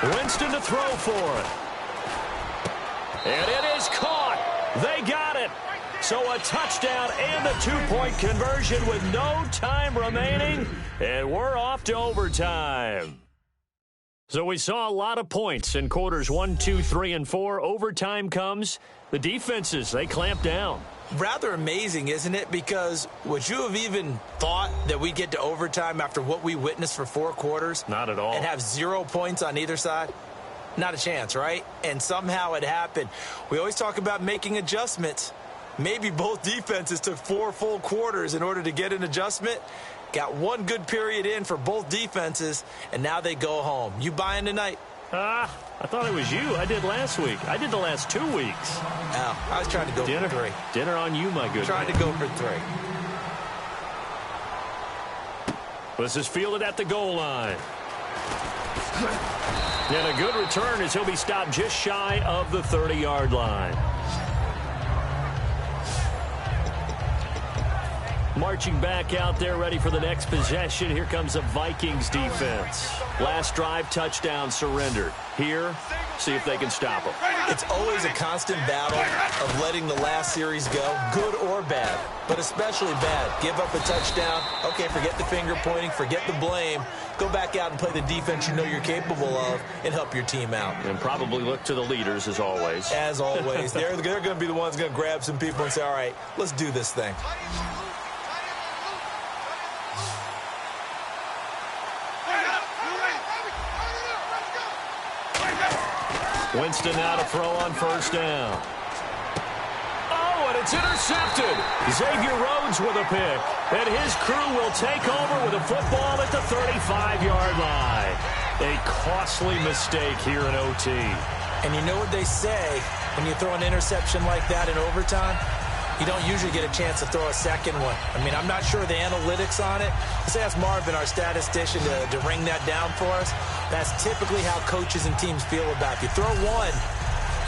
Winston to throw for it. And it is caught. They got it. So a touchdown and a 2-point conversion with no time remaining. And we're off to overtime. So we saw a lot of points in quarters 1, 2, 3, and 4. Overtime comes. The defenses, they clamp down. Rather amazing, isn't it? Because would you have even thought that we'd get to overtime after what we witnessed for 4 quarters? Not at all. And have 0 points on either side? Not a chance, right? And somehow it happened. We always talk about making adjustments. Maybe both defenses took 4 full quarters in order to get an adjustment. Got 1 good period in for both defenses, and now they go home. You buying tonight? I thought it was you. I did last week. I did the last 2 weeks. Oh, I was trying to go for 3. Dinner on you, my good Trying man. to go for 3. This is fielded at the goal line. And a good return as he'll be stopped just shy of the 30-yard line. Marching back out there, ready for the next possession. Here comes the Vikings defense. Last drive, touchdown, surrendered. Here, see if they can stop them. It's always a constant battle of letting the last series go, good or bad, but especially bad. Give up a touchdown. Okay, forget the finger pointing, forget the blame. Go back out and play the defense you know you're capable of and help your team out. And probably look to the leaders, as always. As always. They're going to be the ones going to grab some people and say, all right, let's do this thing. Winston now to throw on first down. Oh, and it's intercepted. Xavier Rhodes with a pick. And his crew will take over with a football at the 35-yard line. A costly mistake here in OT. And you know what they say when you throw an interception like that in overtime? You don't usually get a chance to throw a second one. I mean, I'm not sure of the analytics on it. Let's ask Marvin, our statistician, to ring that down for us. That's typically how coaches and teams feel about it. If you throw one,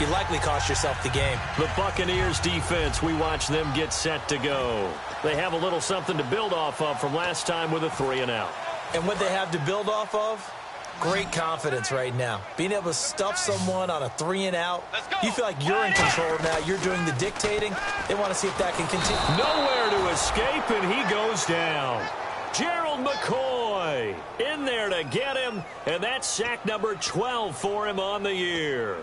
you likely cost yourself the game. The Buccaneers defense, we watch them get set to go. They have a little something to build off of from last time with a 3-and-out. And what they have to build off of? Great confidence right now. Being able to stuff someone on a 3-and-out. You feel like you're in control now. You're doing the dictating. They want to see if that can continue. Nowhere to escape, and he goes down. Gerald McCoy in there to get him, and that's sack number 12 for him on the year.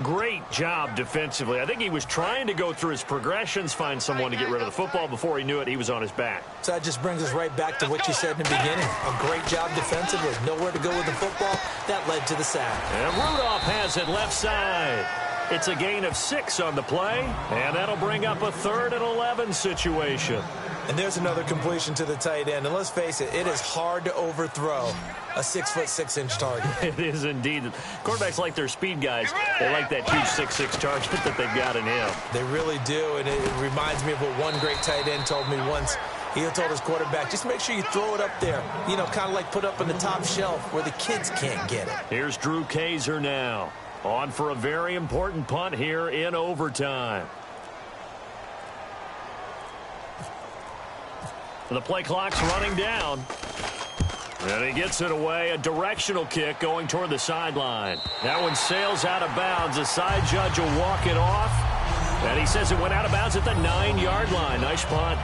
Great job defensively. I think he was trying to go through his progressions, find someone to get rid of the football. Before he knew it, he was on his back. So that just brings us right back to what you said in the beginning. A great job defensively. Nowhere to go with the football. That led to the sack. And Rudolph has it left side. It's a gain of 6 on the play, and that'll bring up a 3rd and 11 situation. And there's another completion to the tight end. And let's face it, it is hard to overthrow a 6'6" target. It is indeed. Quarterbacks like their speed guys. They like that huge 6'6" target that they've got in him. They really do, and it reminds me of what one great tight end told me once. He told his quarterback, just make sure you throw it up there. You know, kind of like put up on the top shelf where the kids can't get it. Here's Drew Kaiser now. On for a very important punt here in overtime. The play clock's running down. And he gets it away. A directional kick going toward the sideline. That one sails out of bounds. The side judge will walk it off. And he says it went out of bounds at the 9-yard line. Nice punt.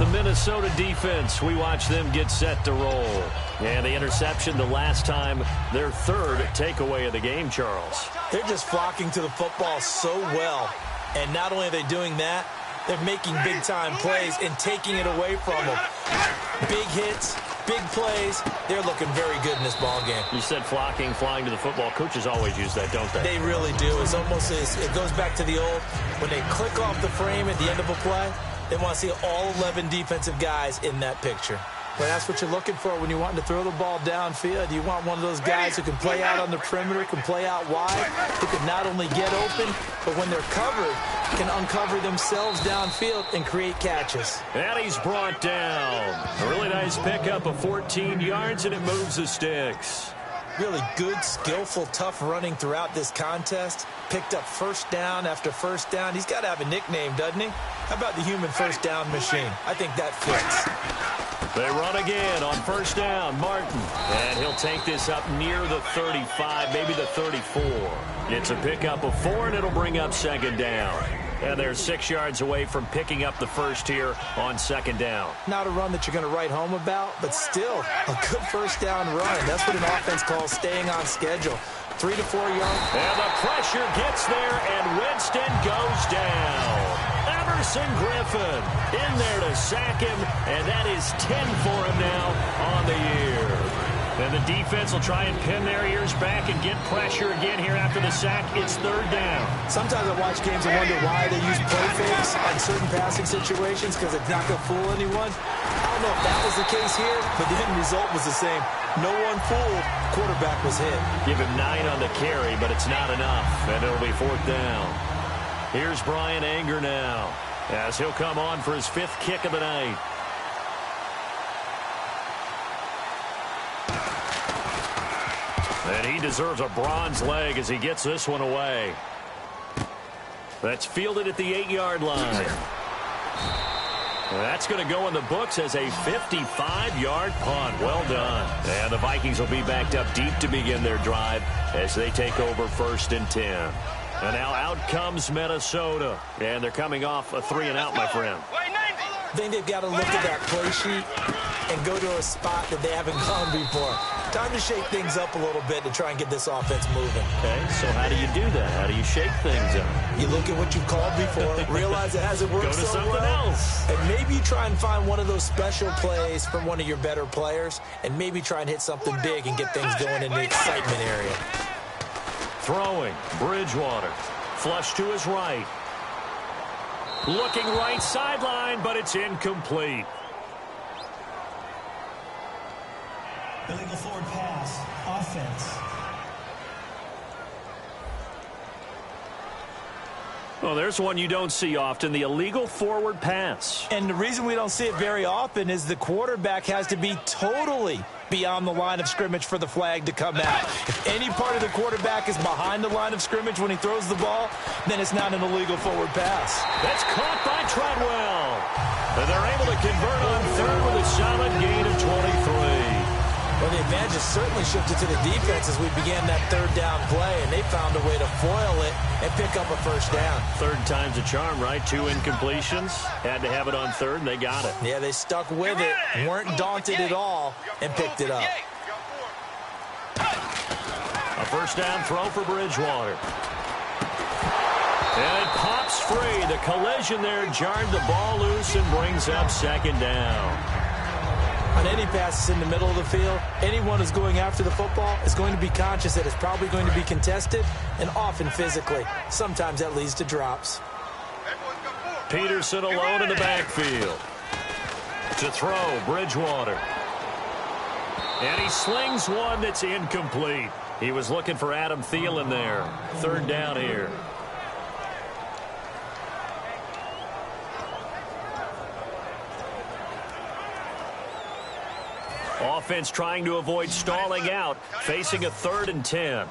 The Minnesota defense, we watch them get set to roll. And the interception the last time, their 3rd takeaway of the game, Charles. They're just flocking to the football so well. And not only are they doing that, they're making big-time plays and taking it away from them. Big hits, big plays. They're looking very good in this ball game. You said flocking, flying to the football. Coaches always use that, don't they? They really do. It's almost it goes back to the old, when they click off the frame at the end of a play, they want to see all 11 defensive guys in that picture. But that's what you're looking for when you want to throw the ball downfield. You want one of those guys who can play out on the perimeter, can play out wide, who can not only get open, but when they're covered, can uncover themselves downfield and create catches. And he's brought down. A really nice pickup of 14 yards, and it moves the sticks. Really good, skillful, tough running throughout this contest. Picked up first down after first down. He's got to have a nickname, doesn't he? How about the human first down machine? I think that fits. They run again on first down. Martin. And he'll take this up near the 35, maybe the 34. It's a pickup of 4, and it'll bring up 2nd down. And they're 6 yards away from picking up the first here on 2nd down. Not a run that you're going to write home about, but still a good first down run. That's what an offense calls staying on schedule. 3 to 4 yards. And the pressure gets there, and Winston goes down. Emerson Griffin in there to sack him, and that is 10 for him now on the year. And the defense will try and pin their ears back and get pressure again here after the sack. It's 3rd down. Sometimes I watch games and wonder why they use play fakes on certain passing situations, because it's not going to fool anyone. I don't know if that was the case here, but the end result was the same. No one fooled. Quarterback was hit. Give him 9 on the carry, but it's not enough, and it'll be 4th down. Here's Brian Anger now. as he'll come on for his 5th kick of the night. And he deserves a bronze leg as he gets this one away. That's fielded at the 8-yard line. That's going to go in the books as a 55-yard punt. Well done. And the Vikings will be backed up deep to begin their drive as they take over 1st and 10. And now out comes Minnesota. And they're coming off a 3-and-out, my friend. I think they've got to look at that play sheet and go to a spot that they haven't gone before. Time to shake things up a little bit to try and get this offense moving. Okay, so how do you do that? How do you shake things up? You look at what you've called before, realize it hasn't worked so well. Go to something else. And maybe you try and find one of those special plays from one of your better players, and maybe try and hit something big and get things going in the excitement area. Throwing, Bridgewater. Flush to his right. Looking right sideline, but it's incomplete. Illegal forward pass. Offense. Well, there's one you don't see often, the illegal forward pass. And the reason we don't see it very often is the quarterback has to be totally beyond the line of scrimmage for the flag to come out. If any part of the quarterback is behind the line of scrimmage when he throws the ball, then it's not an illegal forward pass. That's caught by Treadwell. And they're able to convert on 3rd with a solid gain of 23. Well, the advantage has certainly shifted to the defense as we began that 3rd down play, and they found a way to foil it and pick up a 1st down. 3rd time's a charm, right? 2 incompletions. Had to have it on 3rd, and they got it. Yeah, they stuck with it, weren't daunted at all, and picked it up. A 1st down throw for Bridgewater. And it pops free. The collision there jarred the ball loose and brings up 2nd down. On any passes in the middle of the field, anyone who's going after the football is going to be conscious that it's probably going to be contested and often physically. Sometimes that leads to drops. Peterson alone in the backfield. To throw, Bridgewater. And he slings one that's incomplete. He was looking for Adam Thielen there. 3rd down here. Offense trying to avoid stalling out, facing a 3rd and 10.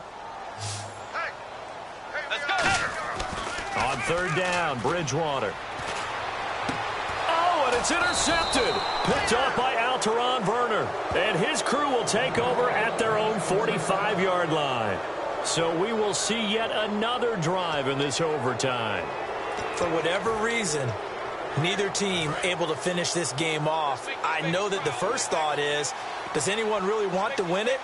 On 3rd down, Bridgewater. Oh, and it's intercepted. Picked off by Alteron Werner. And his crew will take over at their own 45-yard line. So we will see yet another drive in this overtime. For whatever reason, neither team able to finish this game off. I know that the first thought is, does anyone really want to win it?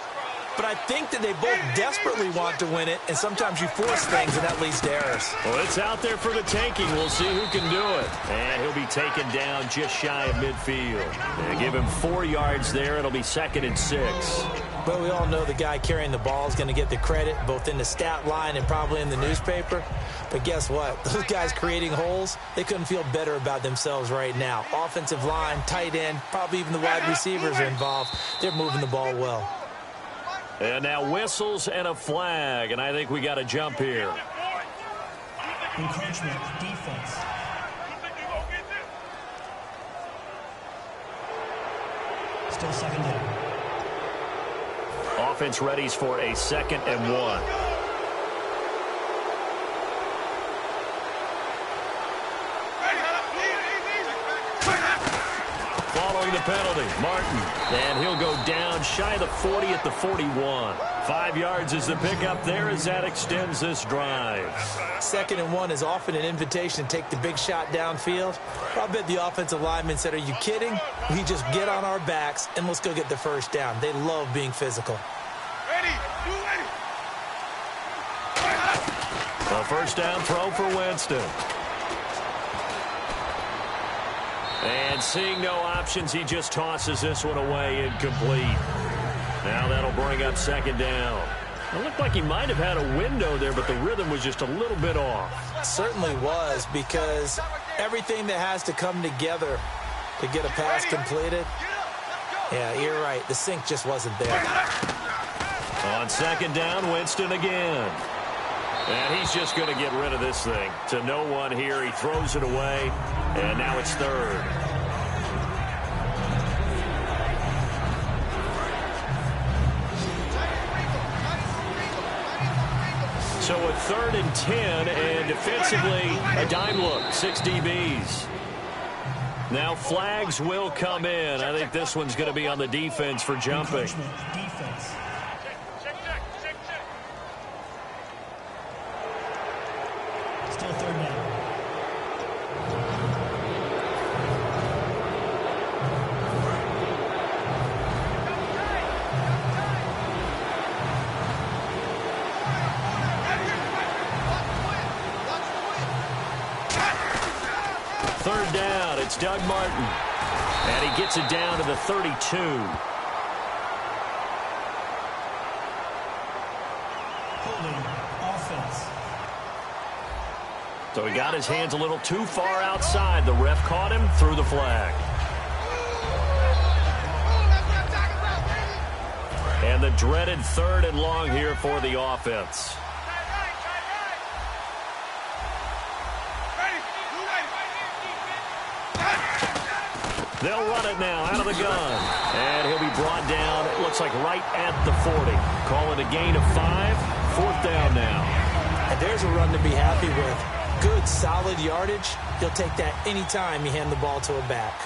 But I think that they both desperately want to win it, and sometimes you force things, and that leads to errors. Well, it's out there for the taking. We'll see who can do it. And he'll be taken down just shy of midfield. They give him 4 yards there. It'll be 2nd and 6. But we all know the guy carrying the ball is going to get the credit, both in the stat line and probably in the newspaper. But guess what? Those guys creating holes, they couldn't feel better about themselves right now. Offensive line, tight end, probably even the wide receivers are involved. They're moving the ball well. And now whistles and a flag, and I think we got a jump here. Encroachment, defense. Still 2nd down. Offense readies for a 2nd and 1. Following the penalty, Martin. And he'll go down shy of the 40 at the 41. 5 yards is the pickup there as that extends this drive. 2nd and 1 is often an invitation to take the big shot downfield. I bet the offensive lineman said, are you kidding? We just get on our backs and let's go get the 1st down. They love being physical. A 1st down throw for Winston. And seeing no options, he just tosses this one away incomplete. Now that'll bring up 2nd down. It looked like he might have had a window there, but the rhythm was just a little bit off. Certainly was, because everything that has to come together to get a pass completed, yeah, you're right. The sync just wasn't there. On 2nd down, Winston again. And he's just going to get rid of this thing. To no one here. He throws it away. And now it's third. So a 3rd and 10, and defensively, a dime look, 6 DBs. Now flags will come in. I think this one's going to be on the defense for jumping. Defense. Still 3rd down. Third down, it's Doug Martin. And he gets it down to the 32. Holding offense. So he got his hands a little too far outside. The ref caught him, threw the flag. And the dreaded 3rd and long here for the offense. They'll run it now out of the gun. And he'll be brought down, it looks like right at the 40. Call it a gain of 5. 4th down now. And there's a run to be happy with. Good, solid yardage. He'll take that anytime you hand the ball to a back.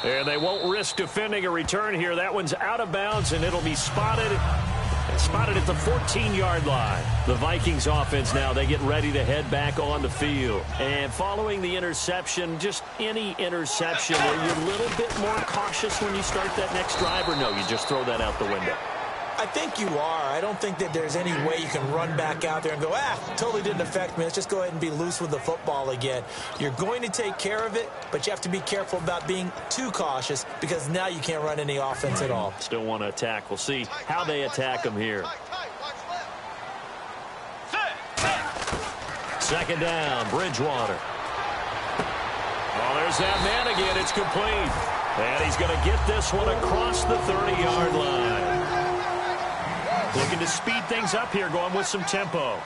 And they won't risk defending a return here. That one's out of bounds, and it'll be spotted at the 14-yard line. The Vikings offense now, they get ready to head back on the field. And following the interception, just any interception, are you a little bit more cautious when you start that next drive, or no, you just throw that out the window? I think you are. I don't think that there's any way you can run back out there and go, totally didn't affect me. Let's just go ahead and be loose with the football again. You're going to take care of it, but you have to be careful about being too cautious because now you can't run any offense at all. Still want to attack. We'll see how they attack them here. 2nd down, Bridgewater. Oh, there's that man again. It's complete. And he's going to get this one across the 30-yard line. Looking to speed things up here, going with some tempo.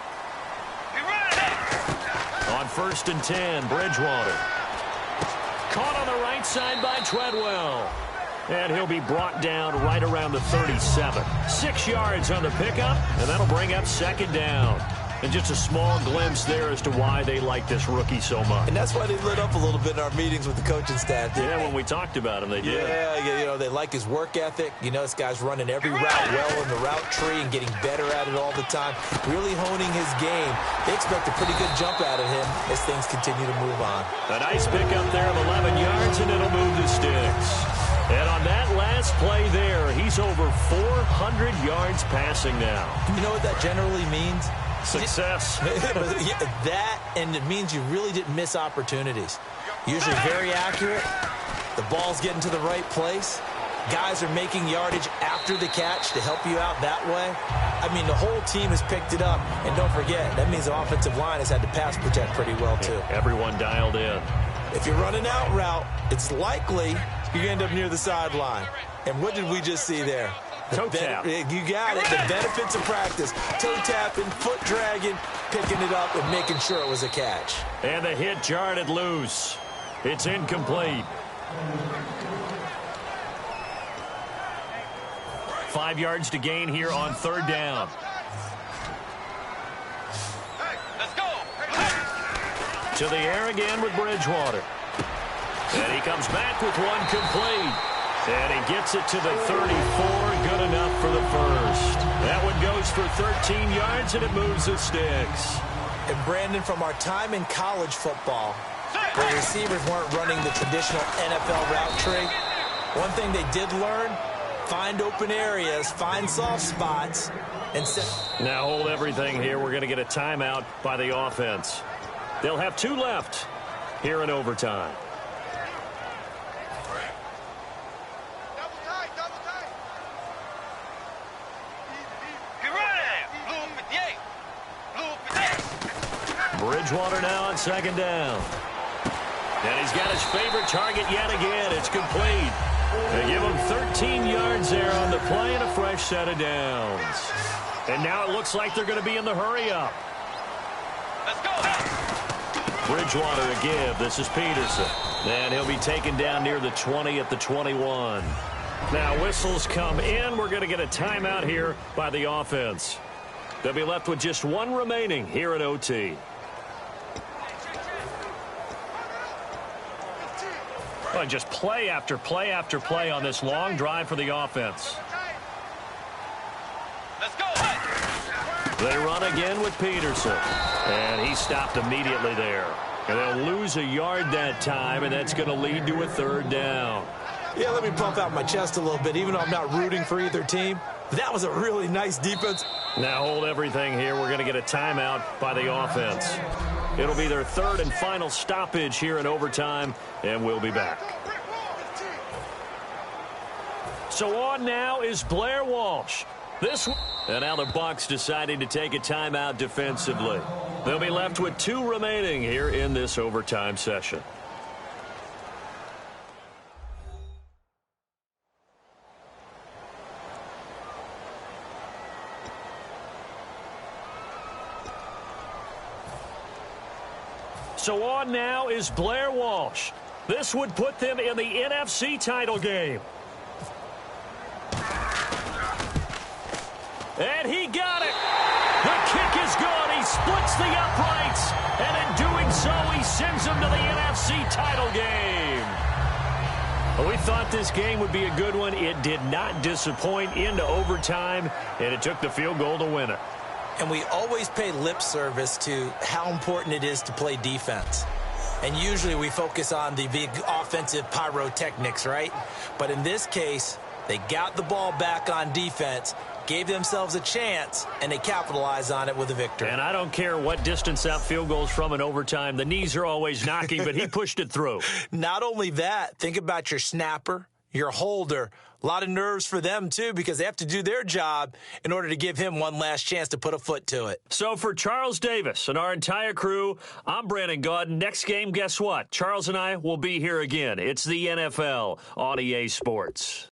On 1st and 10, Bridgewater. Caught on the right side by Treadwell. And he'll be brought down right around the 37. 6 yards on the pickup, and that'll bring up 2nd down. And just a small glimpse there as to why they like this rookie so much. And that's why they lit up a little bit in our meetings with the coaching staff. Yeah, when we talked about him, they did. Yeah, you know, they like his work ethic. You know, this guy's running every route well in the route tree and getting better at it all the time. Really honing his game. They expect a pretty good jump out of him as things continue to move on. A nice pickup there of 11 yards, and it'll move the sticks. And on that last play there, he's over 400 yards passing now. You know what that generally means? Success. That, and it means you really didn't miss opportunities. Usually very accurate. The ball's getting to the right place. Guys are making yardage after the catch to help you out that way. I mean, the whole team has picked it up. And don't forget, that means the offensive line has had to pass protect pretty well, too. Everyone dialed in. If you're running out route, it's likely you're going to end up near the sideline. And what did we just see there? Toe tap. You got it. The benefits of practice. Toe tapping, foot dragging, picking it up, and making sure it was a catch. And the hit jarred it loose. It's incomplete. 5 yards to gain here on 3rd down. Let's go. To the air again with Bridgewater. And he comes back with one complete. And he gets it to the 34, good enough for the first. That one goes for 13 yards, and it moves the sticks. And Brandon, from our time in college football, where receivers weren't running the traditional NFL route tree, one thing they did learn, find open areas, find soft spots, and set. Now hold everything here. We're going to get a timeout by the offense. They'll have 2 left here in overtime. Bridgewater now on 2nd down. And he's got his favorite target yet again. It's complete. They give him 13 yards there on the play and a fresh set of downs. And now it looks like they're going to be in the hurry-up. Let's go. Bridgewater a give. This is Peterson. And he'll be taken down near the 20 at the 21. Now whistles come in. We're going to get a timeout here by the offense. They'll be left with just one remaining here at OT. Well, just play after play after play on this long drive for the offense. Let's go. They run again with Peterson. And he stopped immediately there. And they'll lose a yard that time, and that's going to lead to a third down. Yeah, let me pump out my chest a little bit, even though I'm not rooting for either team. That was a really nice defense. Now hold everything here. We're going to get a timeout by the offense. It'll be their third and final stoppage here in overtime, and we'll be back. So on now is Blair Walsh. And now the Bucs deciding to take a timeout defensively. They'll be left with 2 remaining here in this overtime session. So on now is Blair Walsh. This would put them in the NFC title game. And he got it. The kick is good. He splits the uprights. And in doing so, he sends them to the NFC title game. Well, we thought this game would be a good one. It did not disappoint into overtime, and it took the field goal to win it. And we always pay lip service to how important it is to play defense. And usually we focus on the big offensive pyrotechnics, right? But in this case, they got the ball back on defense, gave themselves a chance, and they capitalized on it with a victory. And I don't care what distance that field goes from in overtime. The knees are always knocking, but he pushed it through. Not only that, think about your snapper, your holder. A lot of nerves for them, too, because they have to do their job in order to give him one last chance to put a foot to it. So for Charles Davis and our entire crew, I'm Brandon Gaudin. Next game, guess what? Charles and I will be here again. It's the NFL on EA Sports.